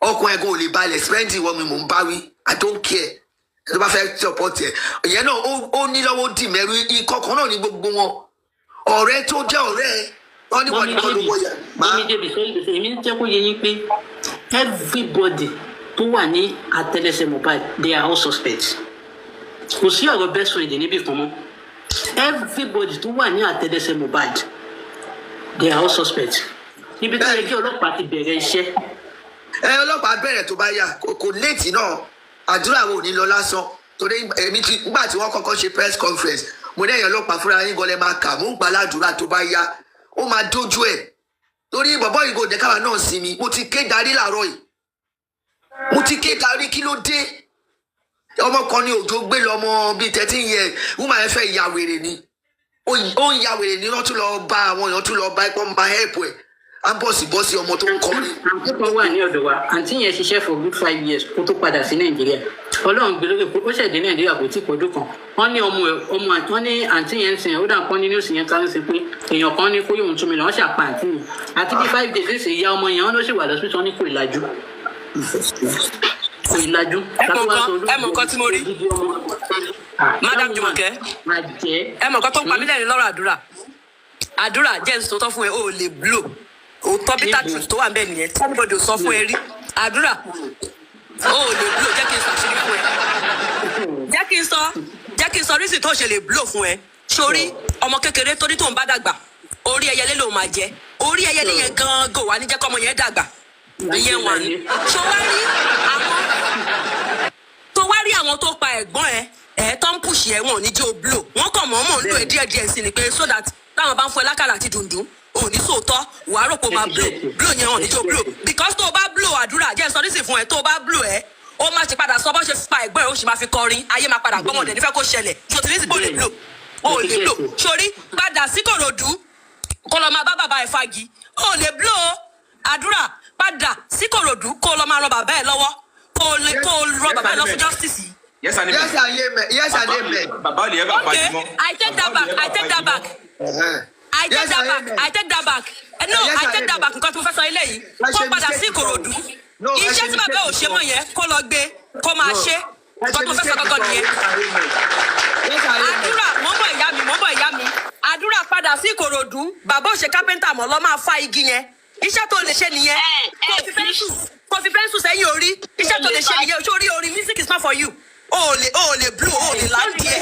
ọkùnrin ẹ̀gbọ́n ò lè balẹ̀ spẹ́ndì ìwọ mi mò ń bá wí I don't care ẹ tó bá fẹ́ support ẹ̀ ìyẹn náà ó ní lọ́wọ́ dì mẹ́rù ìkọ̀kan náà ní gbogbo wọn ọ̀rẹ́ tó jẹ́ ọ̀rẹ́ wọn ní wọn ní kọ́ ló wọ̀ yẹn. èmi ń jẹ́ kó yẹ yín pé everybody tó wà ní àtẹ́lẹsẹ̀ Mohbad they are all suspects kò sí ọ̀rọ̀ best friend níbì kan mọ́ everybody tó wà ní àtẹ́lẹsẹ̀ Mohbad they are all suspects níbi tó yẹ kí ọlọ́pàá ti bẹ̀rẹ̀ iṣẹ́. Ọlọ́pàá bẹ̀rẹ̀ tó bá yá kò léètì náà àdúrà wo ò ní lọ lásán torí èmi ti nígbà tí wọ́n kọ́kọ́ ṣe press conference mo ní ẹ̀yàn ọlọ́pàá fúnra yín gan lẹ́ máa kà mú ń gbà ládùúrà tó bá yá ó máa dójú ẹ̀ torí bàbá yìí kò dẹ́káwá náà sinmi mo ti ké darí làárọ̀ yìí mo ti ké darí kí ló dé ọmọ kan ní òjò gbé lọmọ bíi 13 years woman ẹ fẹ́ ya wèrè ni ó ń ya wèrè ni wọ́n tún lọ bá àwọn èèyàn tún lọ bá ẹ̀pọ̀ ń bá help ẹ̀ á bọ́sì ọmọ tó ń kọrin. àǹtí kan wà ní ọ̀dọ̀ wa àǹtí yẹn ṣiṣẹ́ for good 5 years kó tó padà sí nàìjíríà ọlọ́run gbé lókè ó ṣẹ̀dé nàìjíríà kò tí ì pọ̀jù kan wọ́n ní wọ́n ní àǹtí yẹn ń sìn ó dà pọ́n ní news yẹn kárí sí pé èèyàn kan ní kó yóò tún mi lọ wọ́n ṣàpá àǹtí yẹn àti bí 5 days sì ìyá ọmọ yẹn wọ́n ló sì wà lọ́sítọ́ ní kò ìlàjú kò ìlàjú. ẹ mọ̀ nǹkan tí mo rí madam Jùmọ̀kẹ́ ẹ mọ̀ nǹkan tó ń pa mí lẹ́rìn lọ́rọ̀ àdúrà jẹ́ ìsòtọ́ fún ẹ o ò lè blow òótọ́ bitter truth tó wà ń bẹ̀ nìyẹn everybody ò sọ fún ẹ rí àdúrà o ò lè blow jẹ́ kí n ṣàṣírí fún ẹ jẹ́ kí n sọ rísì tó ṣe lè blow fún ẹ sórí ọmọ kékeré tó ní tó ń bá dàgbà orí ẹyẹlé ló máa jẹ orí ẹyẹlé yẹn gan-an wà ní jẹ́ kọ́mọ yẹn dàgbà ìyẹn wà ní tó wá rí àwọn tó pa ẹ̀gbọ́n ẹ tó ń pùṣì ẹ wọn ò ní jẹ́ o blow wọ́n kàn mọ́ ń lò ẹ díẹ̀díẹ̀ sí ni pé so that táwọn bá ń fún ẹ lákàrà àti dùndún ò ní sòótọ́ wàá rò pé o máa blow yẹn wọn ò ní jẹ́ o blow because tó o bá blow àdúrà jẹ́ sọ nísì fún ẹ tó o bá blow ẹ ó máa ṣe padà sọ bó ṣe pa ẹ̀gbọ́n ẹ ó sì máa fi kọrin ayé máa padà gbọ́mọdé nífẹ̀ẹ́ kó ṣẹlẹ̀ so tí nísì bó lè blow o ò lè blow sórí padà sí Kòròdú kó lọ máa bá bàbá ẹ fagi o ò lè blow àdúrà padà sí Kòròdú kó lọ máa ràn bàbá ẹ lọ́wọ́ kó rọ bàbá ẹ lọ fún justice yìí. Yes, and amen. Yes, and amen. Okay, I take that back. I take that back. No, I take that back. Nǹkan tí mo fẹ́ sọ ilé yìí. Kó padà sí Ìkòròdú. Iṣẹ́ tí bàbá ò ṣe mọ̀ yẹn kó lọ gbé kó máa ṣe. Nǹkan tí mo fẹ́ sọ gọ́gọ́ nìyẹn. Àdúrà mọ́mọ́ ìyá mi. Àdúrà padà sí Ìkòròdú. Bàbá ò ṣe kápẹ́ńtà mọ́ lọ́ máa fa igi yẹn. Iṣẹ́ tó lè ṣe nìyẹn. Kò fi fẹ́ǹsù sẹ́yìn orí. Iṣẹ́ tó lè ṣe nìyẹn. Sórí orí music is not for you. o lè blow o lè láńdí ẹ.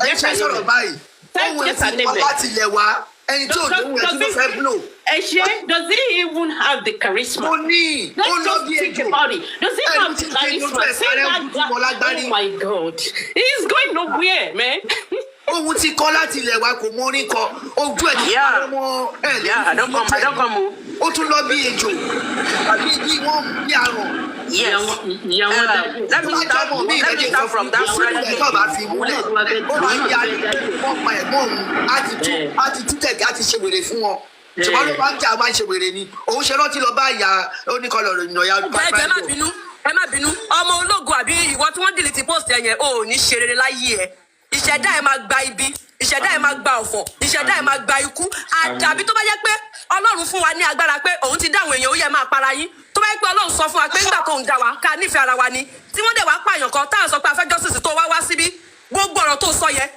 ẹ ṣe sọ̀rọ̀ báyìí ohun ẹ̀sìn wá láti ilẹ̀ wa ẹni tí ò lóhùn ẹ̀ tí ló fẹ́ blow. Does he even have the charisma? Let's just think about it. Does he have the charisma? Say that. Oh my God, he's going nowhere, man. Ohun tí kọ́ láti ilẹ̀ wa kò mọ orin kọ ojú ẹ̀ tí wọ́n mọ ẹ̀ lè I don't come. ó tún lọ bí ejò àbí bí wọ́n bí àrùn. Let me start from that side. Ẹ̀ka bá fi múlẹ̀ ó máa ń yá wọ́n pa ẹ̀gbọ́n òun á ti tú kẹ̀kẹ́ á ti ṣe wèrè fún wọn. Ṣùgbọ́n ló máa ń jà máa ń ṣe wèrè ni òun ṣe rántí lọ bá ìyá oníkọlọ̀ ìnàyà olùkọ́ ẹ má bínú ọmọ ológun àbí ìwọ tí wọ́n delete post ẹ̀ yẹn ò ní ṣe rere láyé ẹ̀ ìṣẹ̀dá ẹ̀ máa gba ibi ìṣẹ̀dá ẹ̀ máa gba ọ̀fọ̀ ìṣẹ̀dá ẹ̀ máa gba ikú àdàbí tó bá jẹ́ pé Ọlọ́run fún wa ní agbára pé òun ti dáhùn èèyàn ó yẹ máa para yín tó bá jẹ́ pé Ọlọ́run sọ fún wa pé nígbà tó ń dá wa ká nífẹ̀ẹ́ ara wa ni tí wọ́n dẹ̀ wá pààyàn kan táwọn sọ pé afẹ́ justice tó wá síbí gbogbo ọ̀rọ̀ tó sọ yẹn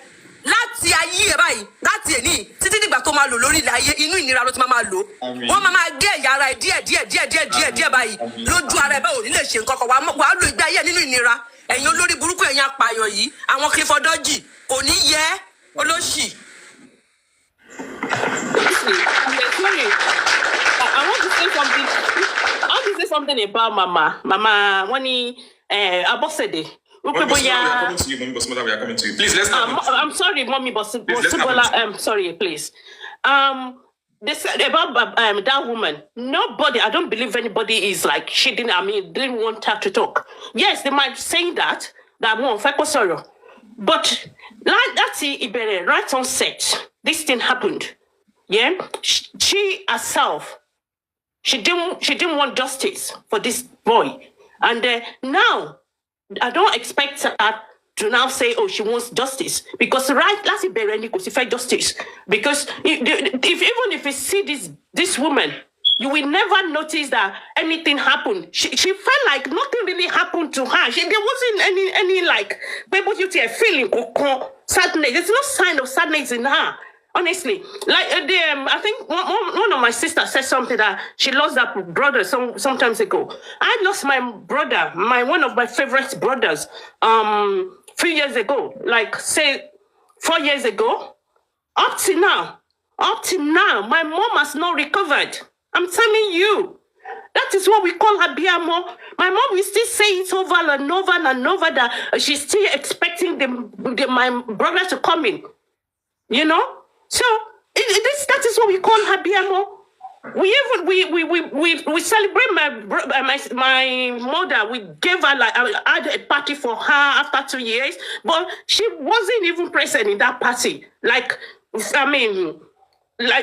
láti ayé ẹ̀ báyìí láti èní títí dìgbà tó máa lò lórí ilẹ̀ ayé inú ìnira ló ti máa lò wọ́n máa gé ẹ̀yà ara ẹ̀ díẹ̀ báyìí lójú ara ẹ̀ bẹ́ẹ̀ ò ní lè ṣe nǹkan kan wàá lo ìgbé ayé nínú ìnira ẹ̀yin olórí burúkú ẹ̀yin apààyàn yìí àwọn kìfọdọ́jì kò ní yẹ olóṣì. I want to say something about Mama wọ́n ní Abọ́sẹ̀dé. We are coming to you, Mommy Bosmola. We are coming to you. Please, let's start. I'm sorry, Mommy Bosmola. Sorry, please. They said about that woman. Nobody, I don't believe anybody is like she didn't. I mean, didn't want her to talk. Yes, they might say that won't feko sorrow, but like that's it. Right on set, this thing happened. Yeah, she herself, she didn't want justice for this boy, and now. I don't expect her to now say, "Oh, she wants justice," because that's justice. Because even if you see this woman, you will never notice that anything happened. She felt like nothing really happened to her. There wasn't any like feeling or sadness. There's no sign of sadness in her. Honestly, like I think one of my sisters said something that she lost her brother sometimes ago. I lost my brother, one of my favorite brothers, 3 years ago. Like say 4 years ago, up to now, my mom has not recovered. I'm telling you. That is what we call Abiamo. My mom will still say it over and over and over that she's still expecting my brother to come in. You know? So that is what we call Abiamo. We celebrate my mother. We gave her I had a party for her after 2 years, but she wasn't even present in that party. Like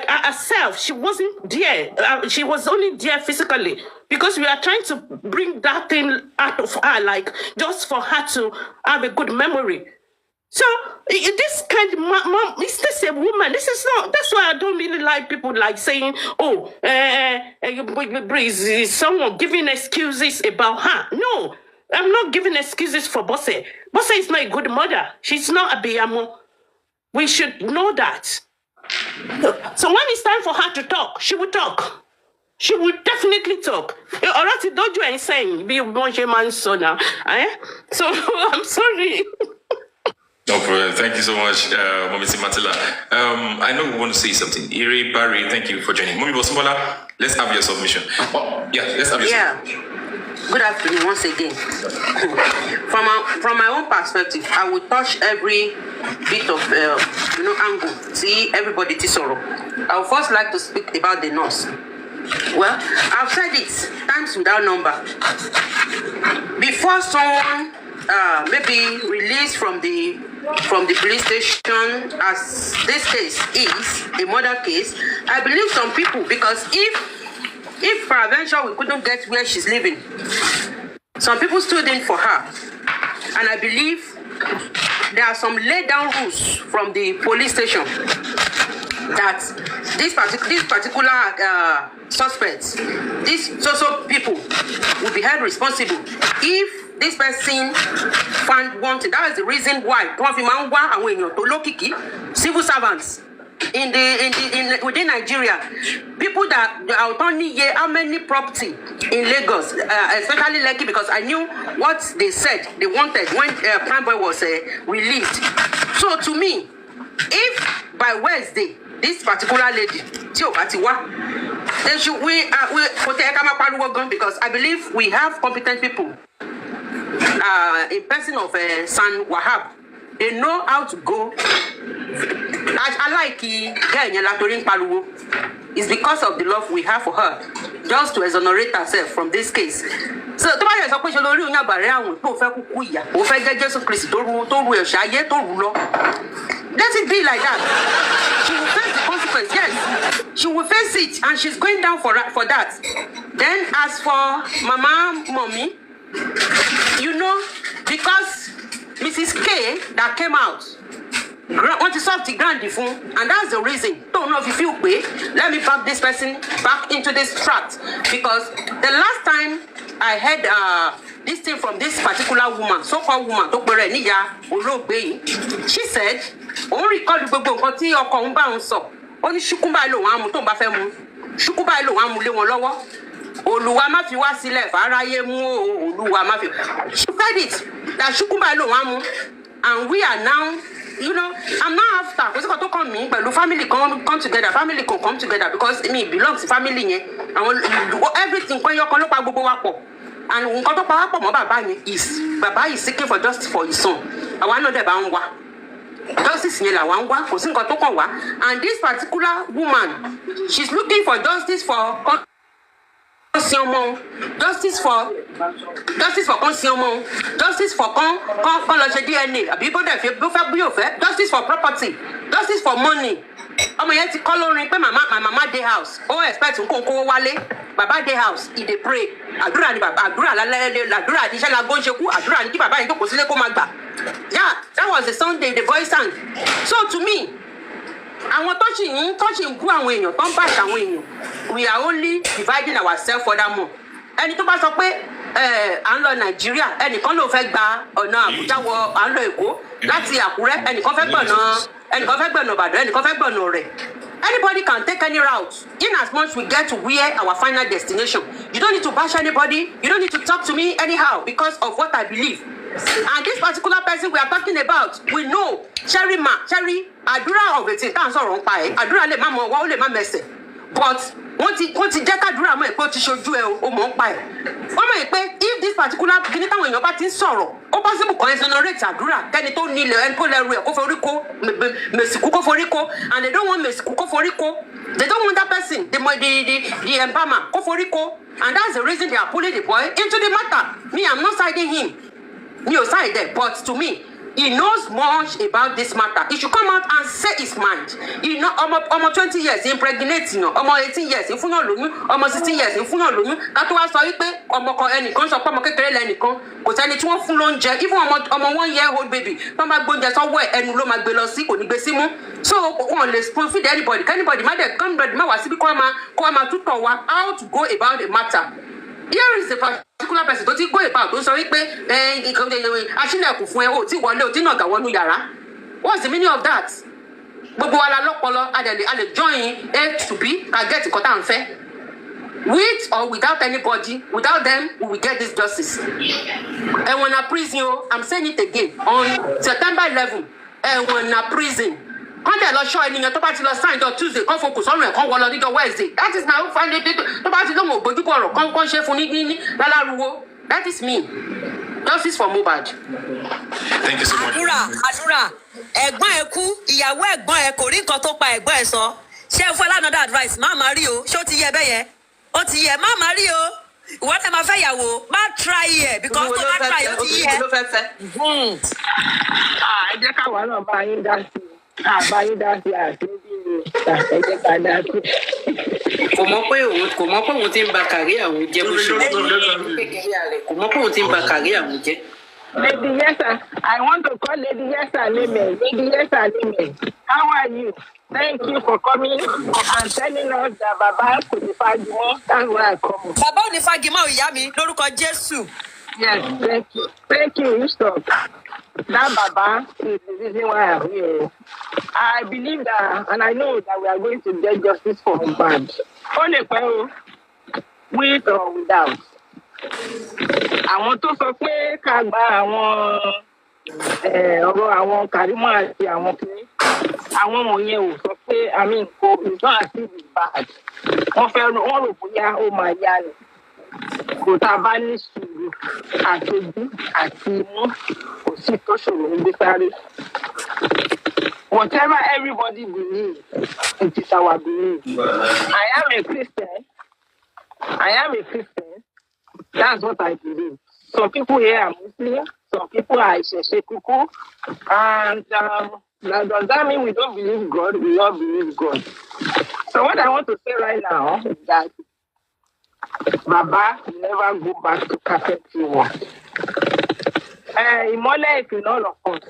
herself, she wasn't there. She was only there physically because we are trying to bring that thing out of her, like just for her to have a good memory. So this kind of mom, is this a woman? This is not. That's why I don't really like people like saying, "Oh, is someone giving excuses about her?" No, I'm not giving excuses for Bosse. Bosse is not a good mother. She's not a Biamo. We should know that. So when it's time for her to talk, she will talk. She will definitely talk. Alright, don't do anything. Be a man, so now. So I'm sorry. No problem. Thank you so much, Mommy Matila. I know we want to say something. Iri, Barry, thank you for joining. Mommy Bosumbola, let's have your submission. Let's have your submission. Good afternoon once again. From my own perspective, I will touch every bit of angle. See everybody tisoro. I would first like to speak about the nurse. Well, I've said it times without number. Before someone maybe released from the police station, as this case is a murder case, I believe some people, because if peradventure we couldn't get where she's living, some people stood in for her, and I believe there are some laid down rules from the police station that these particular suspects, these social people, will be held responsible if this person found wanted. That is the reason why civil servants within Nigeria, people that are only how many property in Lagos, especially Lekki, because I knew what they said they wanted when Prime Boy was released. So to me, if by Wednesday this particular lady, then should we because I believe we have competent people. A person of San Wahab, they know how to go. I like it's because of the love we have for her, just to exonerate herself from this case. So let it be like that. She will face the consequence. Yes, she will face it, and she's going down for that. Then as for mommy, because Mrs. K that came out want to solve the grand phone, and that's the reason. Don't know if you feel way. Let me back this person back into this tract, because the last time I heard this thing from this particular woman, so-called woman, she said, "Only recall the gbogbo nkan tí ọkọ ń bá òun sọ. Ó ní ṣùkúmbà lòun á mú tó ń bá fẹ́ mú. Ṣùkúmbà lòun á mú lé wọn lọ́wọ́. Olúwa má fi wá sílẹ̀ fáráyé mú o. Olúwa má fi." She said it that ṣùkúmbà lòun á mú, and we are now. I'm not after. Because I come me, but the family come together. Family can come together because me belongs to family. Everything when you come up gbogbo wa pọ̀. And when come up mo Baba is seeking for justice for his son. I want know the bangwa. Justice yẹn la wa ngwa, kò sí nǹkan tó kàn wá. And this particular woman, she's looking for justice for justice for consumer, justice for DNA, justice for property, justice for money. ọmọ yẹn ti kọ́ lórin pé mama dey house ó expect nǹkan kó wálé baba dey house he dey pray àdúrà ni bàbá àdúrà lálẹ́ àdúrà ní iṣẹ́ lago ń ṣekú àdúrà ní kí bàbá yẹn jókòó sílé kó máa gbà. Yeah, that was the Sunday the boy sang. So to me, àwọn tó ṣì ń bú àwọn èèyàn tó ń bàṣà àwọn èèyàn, we are only dividing ourselves furthermore. Ẹni tó bá sọ pé à ń lọ Nàìjíríà, ẹnìkan ló fẹ́ gba ọ̀nà Àbújá wọ à ń lọ Èkó láti Àkúrẹ́, ẹnìkan fẹ́ gbọ̀nà Ìbàdàn, ẹnìkan fẹ́ gbọ̀nà rẹ̀. Anybody can take any route in as much we get to where our final destination. You don't need to bash anybody. You don't need to talk to me anyhow because of what I believe. And this particular person we are talking about, we know Cherry, Adura of it, can't so wrong pie. Adura le mama, wa le mama messe. but wọ́n ti jẹ́ kádùúrà mọ́ ẹ̀ pé ó ti ṣojú ẹ̀ o mọ̀ ń pa ẹ̀ wọ́n mọ̀ pé if this particular kìíní táwọn èèyàn bá ti ń sọ̀rọ̀ ó possible kan exonerate àdúrà kẹ́ni tó nílẹ̀ ẹni tó lẹ́rù ẹ̀ kó forí kó mèsìkú kó forí kó and they don't want mèsìkú kó forí kó they don't want that person the embalmer kó forí kó and that's the reason they are pulling the boy into the matter. Me, I'm not siding him. Me, ò side there, but to me, he knows much about this matter. He should come out and say his mind. You know, almost 20 years, he impregnating you. Almost 18 years, he fún yàn lóyún. Almost 16 years, he fún yàn lóyún. Ká tó wá sọ wípé ọmọ kan ẹnìkan sọ pé ọmọ kékeré lẹ́nìkan kò sẹ́ni tí wọ́n fún lóúnjẹ. Even ọmọ 1 year old baby, tó máa gbóúnjẹ sọ́wọ́ ẹ̀ ẹnu ló máa gbé lọ sí kò ní gbé símú. So wọn lè spoon feed anybody. Anybody má wá síbí kó wá máa tútọ̀ wá how to go about the matter. Here is the particular person tó ti go about tó sọ wípé aṣílẹ̀kùn fún ẹ o tí wọlé o tí nàgà wọnú yàrá. What's the meaning of that? Gbogbo wa la lọ́pọlọ a lè join A to B ká get nǹkan tá à ń fẹ́. With or without anybody, without them, we will get this justice. Ẹ̀wọ̀n na prison o, I'm saying it again, on September 11, ẹ̀wọ̀n na prison. Kọ́n dẹ̀ lọ ṣọ́ ènìyàn tó bá ti lọ sign on Tuesday kọ́ focus ọ̀run ẹ̀ kọ́ wọ lọ níjọ́ Wednesday. That is my own family tó bá ti lóun ò gbójúbọ̀ ọ̀rọ̀ kọ́ ṣe fún ní lálárúwó. That is me. Justice for Mohbad. Thank you so much. Àdúrà ẹ̀gbọ́n ẹ kú ìyàwó ẹ̀gbọ́n ẹ kò rí nǹkan tó pa ẹ̀gbọ́n ẹ sọ. Ṣé ẹ fún ẹ lánàá advice má máa rí o ṣé ó ti yẹ bẹ́ẹ̀ yẹn? Ó ti yẹ má máa rí o. Ìwọ tẹ máa fẹ́ yàwó má try ẹ̀ because tó bá try ó ti yẹ. Ẹ jẹ́ káwa náà bá yín dá sí i. Àbáyé dá sí àṣírí ẹ̀jẹ̀ ká dá sí. Kò mọ̀ pé òun ti ń ba kàrí àwọn jẹ́ bó ṣe kò mọ̀ pé òun ti ń ba kàrí àwọn jẹ́. Lady Yesa, I want to call Lady Yesa Nime. Lady Yesa Nime, how are you? Thank you for coming and telling us that Baba kò ní fagimọ́. That's why I come. Bàbá ò ní fagimọ́ ìyá mi lórúkọ Jésù. Yes, thank you. Thank you, you stop. That Baba is the reason why I'm here. I believe that, and I know that we are going to get justice for Mohbad. Only for with or without. Àwọn tó sọ pé ká gba àwọn ọ̀rọ̀ àwọn Karimo àti àwọn kìíní. Àwọn wọ̀nyẹn ò sọ pé àmì nǹkan it's not as if it's bad. Wọ́n rò bóyá ó máa yá ni. Kò tá a bá ní sùúrù àtọ́jú àti imú kò sí tó ṣòro ń gbé sáré. Whatever everybody believes, it is our belief. I am a Christian. That's what I believe. Some people here are Muslim. Some people are Isheshekuku. And does that mean we don't believe God? We all believe God. So what I want to say right now is that Baba never go back to carpentry work. Imole is in all of us.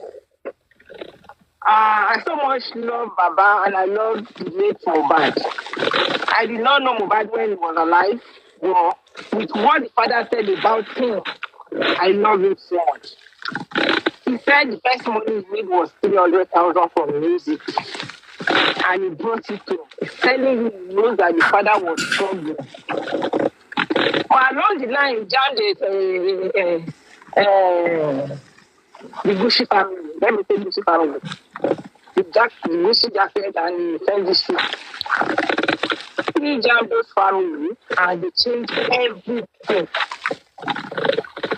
I so much love Baba and I love the late Mohbad. I did not know Mohbad when he was alive. Well, with what the father said about him, I love him so much. He said the first money he made was 300,000 from music. And he brought it to him. He's telling him he knows that the father was struggling. But along the line, he joined the Gucci family. Let me say Gucci family. The Gucci jacket and the Fendi suit. He joined those family and they changed everything.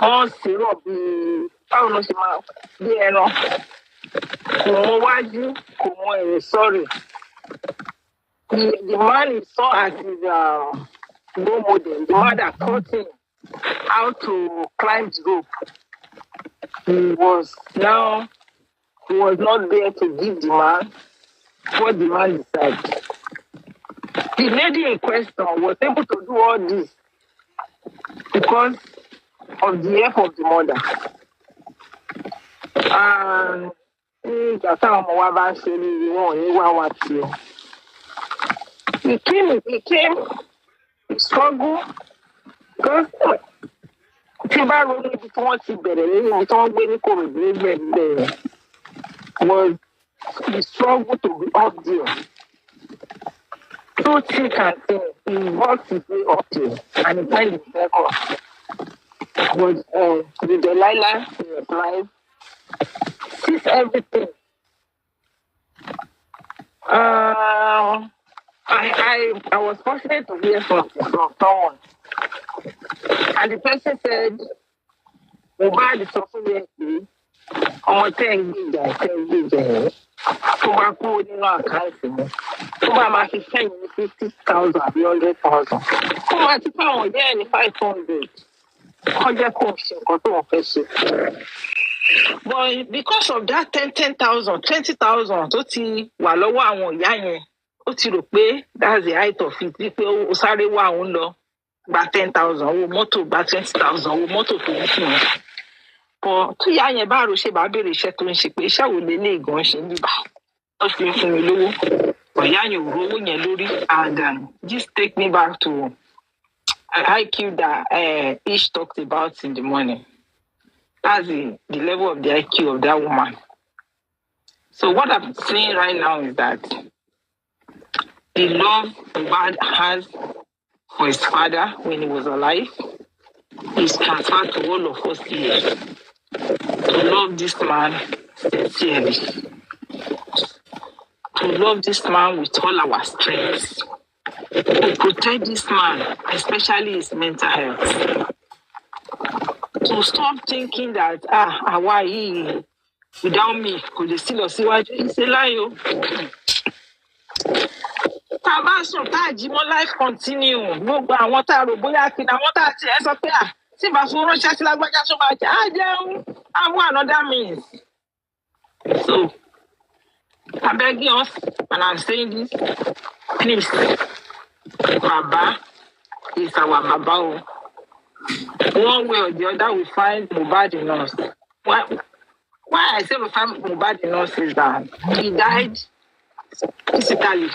All syrup, báwo ló ṣe máa bí ẹran? Kò mọ wájú, kò mọ ẹ̀yìn, sorry. The man he saw as his role model, the man that taught him how to climb the rope. He was not there to give the man what the man decided. The lady in question was able to do all this because of the help of the mother. And he came, he struggled, because tí bá ronú ibi tí wọ́n ti bẹ̀rẹ̀ nínú ibi tí wọ́n gbé ní kòròdú bẹ̀rẹ̀ was the struggle to be up there. So thick and thin, he worked his way up there and he find himself up. But the Delilah in his life sees everything. I was fortunate to hear from someone, and the person said, Mohbad is also yesterday. On 10 gigs, tó bá kúrò nínú àkáǹtì mi tó bá máa fi sẹ́yìn ní 50,000 àbí 100,000 ó máa ti fáwọn ọ̀dẹ́ ẹ̀ ní 500 kọ́ jẹ́ kó ṣe nǹkan tó wọ́n fẹ́ ṣe. But because of that 10,000 20,000 tó ti wà lọ́wọ́ àwọn ìyá yẹn ó ti rò pé that's the height of it wípé ó sáré wá òun lọ gba 10,000 owó mọ́tò gba 20,000 owó mọ́tò tó ń fún un. But tí ìyá yẹn bá rò ṣe bá béèrè iṣẹ́ tó ń ṣe pé iṣẹ́ wo lélẹ̀ gan ṣe ń bíbá ó fi ń fún mi lówó ìyá yẹn ò rówó yẹn lórí and just take me back to an IQ that Ish talked about in the morning. That's the level of the IQ of that woman. So what I'm saying right now is that the love Mohbad has for his father when he was alive is transferred to all of us here. To love this man sincerely. To love this man with all our strength. To protect this man, especially his mental health. To stop thinking that, àwa yìí, without me, could they still síwájú? It's a lie, o. Tàbá sùn tá àjímọ́ life continue. Gbogbo àwọn tá a rò bóyá kí ni àwọn tá a tiẹ̀ sọ pé tí bá fún ránṣẹ́ sí lágbájá tó máa jẹ́ jẹun àwọn another means. So, I'm begging us, and I'm saying this, please, Baba is our Baba. One way or the other, we find Mohbad in us. Why I say we find Mohbad in us is that he died physically,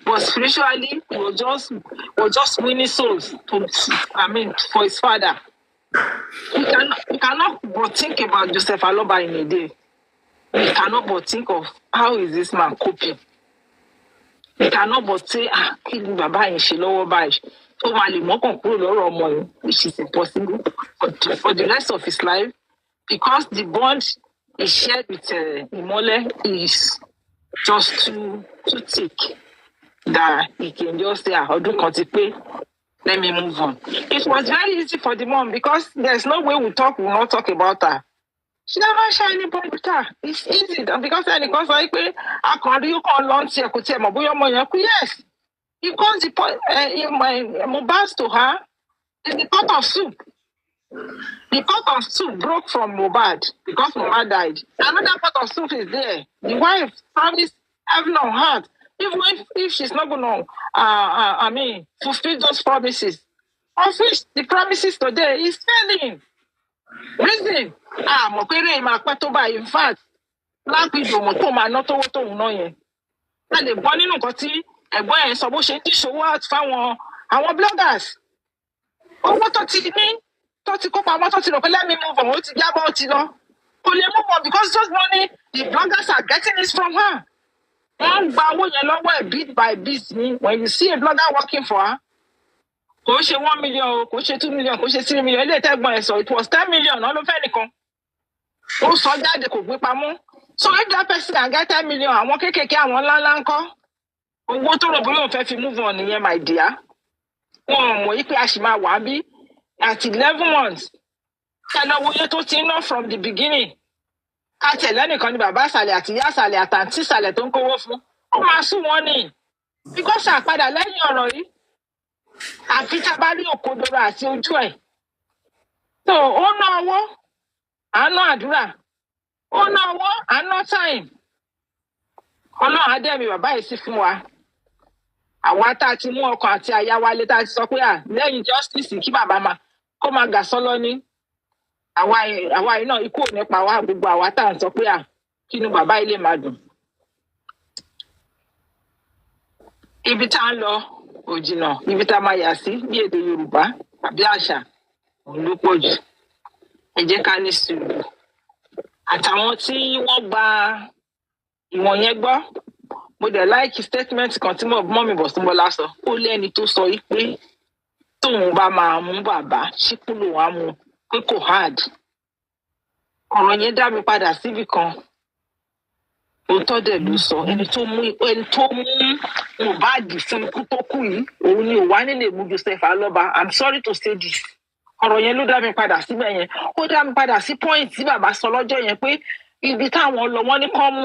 but spiritually, he was just winning souls for his father. We cannot but think about Joseph Aloba in a day. We cannot but think of how is this man coping. We cannot but say, kí ni bàbá yẹn ṣe lọ́wọ́ báyìí. Tó máa lè mọ́kàn kúrò lọ́rọ̀ ọmọ yẹn, which is impossible for the rest of his life, because the bond he shared with Imole is just too thick that he can just say, ọdún kan ti pé, let me move on. It was very easy for the mom because there's no way we will not talk about her. She never share anybody with her. It's easy because like I can you can launch here, could say yes. You call the point Mohbad to her is the pot of soup. The pot of soup broke from Mohbad because Mohbad died. Another pot of soup is there. The wife promised heaven on heart. Even if she's not gonna fulfill those promises. Of which the promises today is failing. Reason mo pere ma pẹ́ tó bá in fact lápì ìdòmọ̀ tó máa ná tówó tóun náà yẹn a lè gbọ́ nínú nǹkan tí ẹ̀gbọ́n ẹ̀ sọ bó ṣe ń díṣòwò out fáwọn àwọn bloggers owó tó ti ní tó ti kó pamọ́ tó ti rò pé let me move on ó ti jábọ́ ó ti lọ kò lè move on because those money the bloggers are getting it from her wọ́n gba owó yẹn lọ́wọ́ ẹ̀ bit by bit ni when you see a blogger working for her kò ṣe 1 million kò ṣe 2 million kò ṣe 3 million ilé ìtẹ́gbọ̀n ẹ̀ sọ it was 10 million ló fẹ́ nìkan ó sọ jáde kò gbé pamọ́ so if that person can get 10 million àwọn kéékèèké àwọn ńláńlá ń kọ́ owó tó rò bóyá òun fẹ́ fi move on nìyẹn my dear wọn ò mọ̀ yí pé a sì máa wà bí at 11 months ẹlọ́wọ́ iye tó ti ń ná from the beginning àtẹ̀lẹ́ nìkan ni bàbá àsàlẹ̀ àti ìyá àsàlẹ̀ àtàntí àsàlẹ̀ tó ń kówó fún ó máa sún wọn ni because àpadà lẹ́yìn ọ̀rọ̀ yìí àfi tá a bá rí òkodoro àti ojú ẹ̀ so ó ná owó àánú àdúrà ó ná owó àánú time ọlọ́run adẹ́mi bàbá yìí sí fún wa àwa tá a ti mú ọkàn àti àyà wálé tá a ti sọ pé lẹ́yìn justice kí bàbá kó máa gà sọ́lọ́ ní àwa yìí náà ikú ò ní pa wá gbogbo àwa tá à ń sọ pé kí inú bàbá yìí lè máa dùn ibi tá a ń lọ òjìnà ibi tá a máa yà sí bí èdè Yorùbá àbí àṣà òun ló pọ̀ jù ẹ jẹ́ ká ní sùúrù àtàwọn tí wọ́n gba ìwọ̀n yẹn gbọ́ mo dẹ̀ láìkí statement kan tí mọ́mì Bọ̀súnbọ́lá sọ ó lẹ́ni tó sọ yìí pé tóun bá máa mú bàbá ṣíkú lòun á mú pé kò hard ọ̀rọ̀ yẹn dá mi padà síbì kan òótọ́ dẹ̀ ló sọ ẹni tó mú Mohbad fún ikú tó kù yìí òun ni òwá nílé mú Joseph Aloba. I'm sorry to say this. ọ̀rọ̀ yẹn ló dá mi padà síbẹ̀ yẹn ó dá mi padà sí point tí bàbá sọ lọ́jọ́ yẹn pé ibi táwọn lọ wọ́n ní kọ́ mú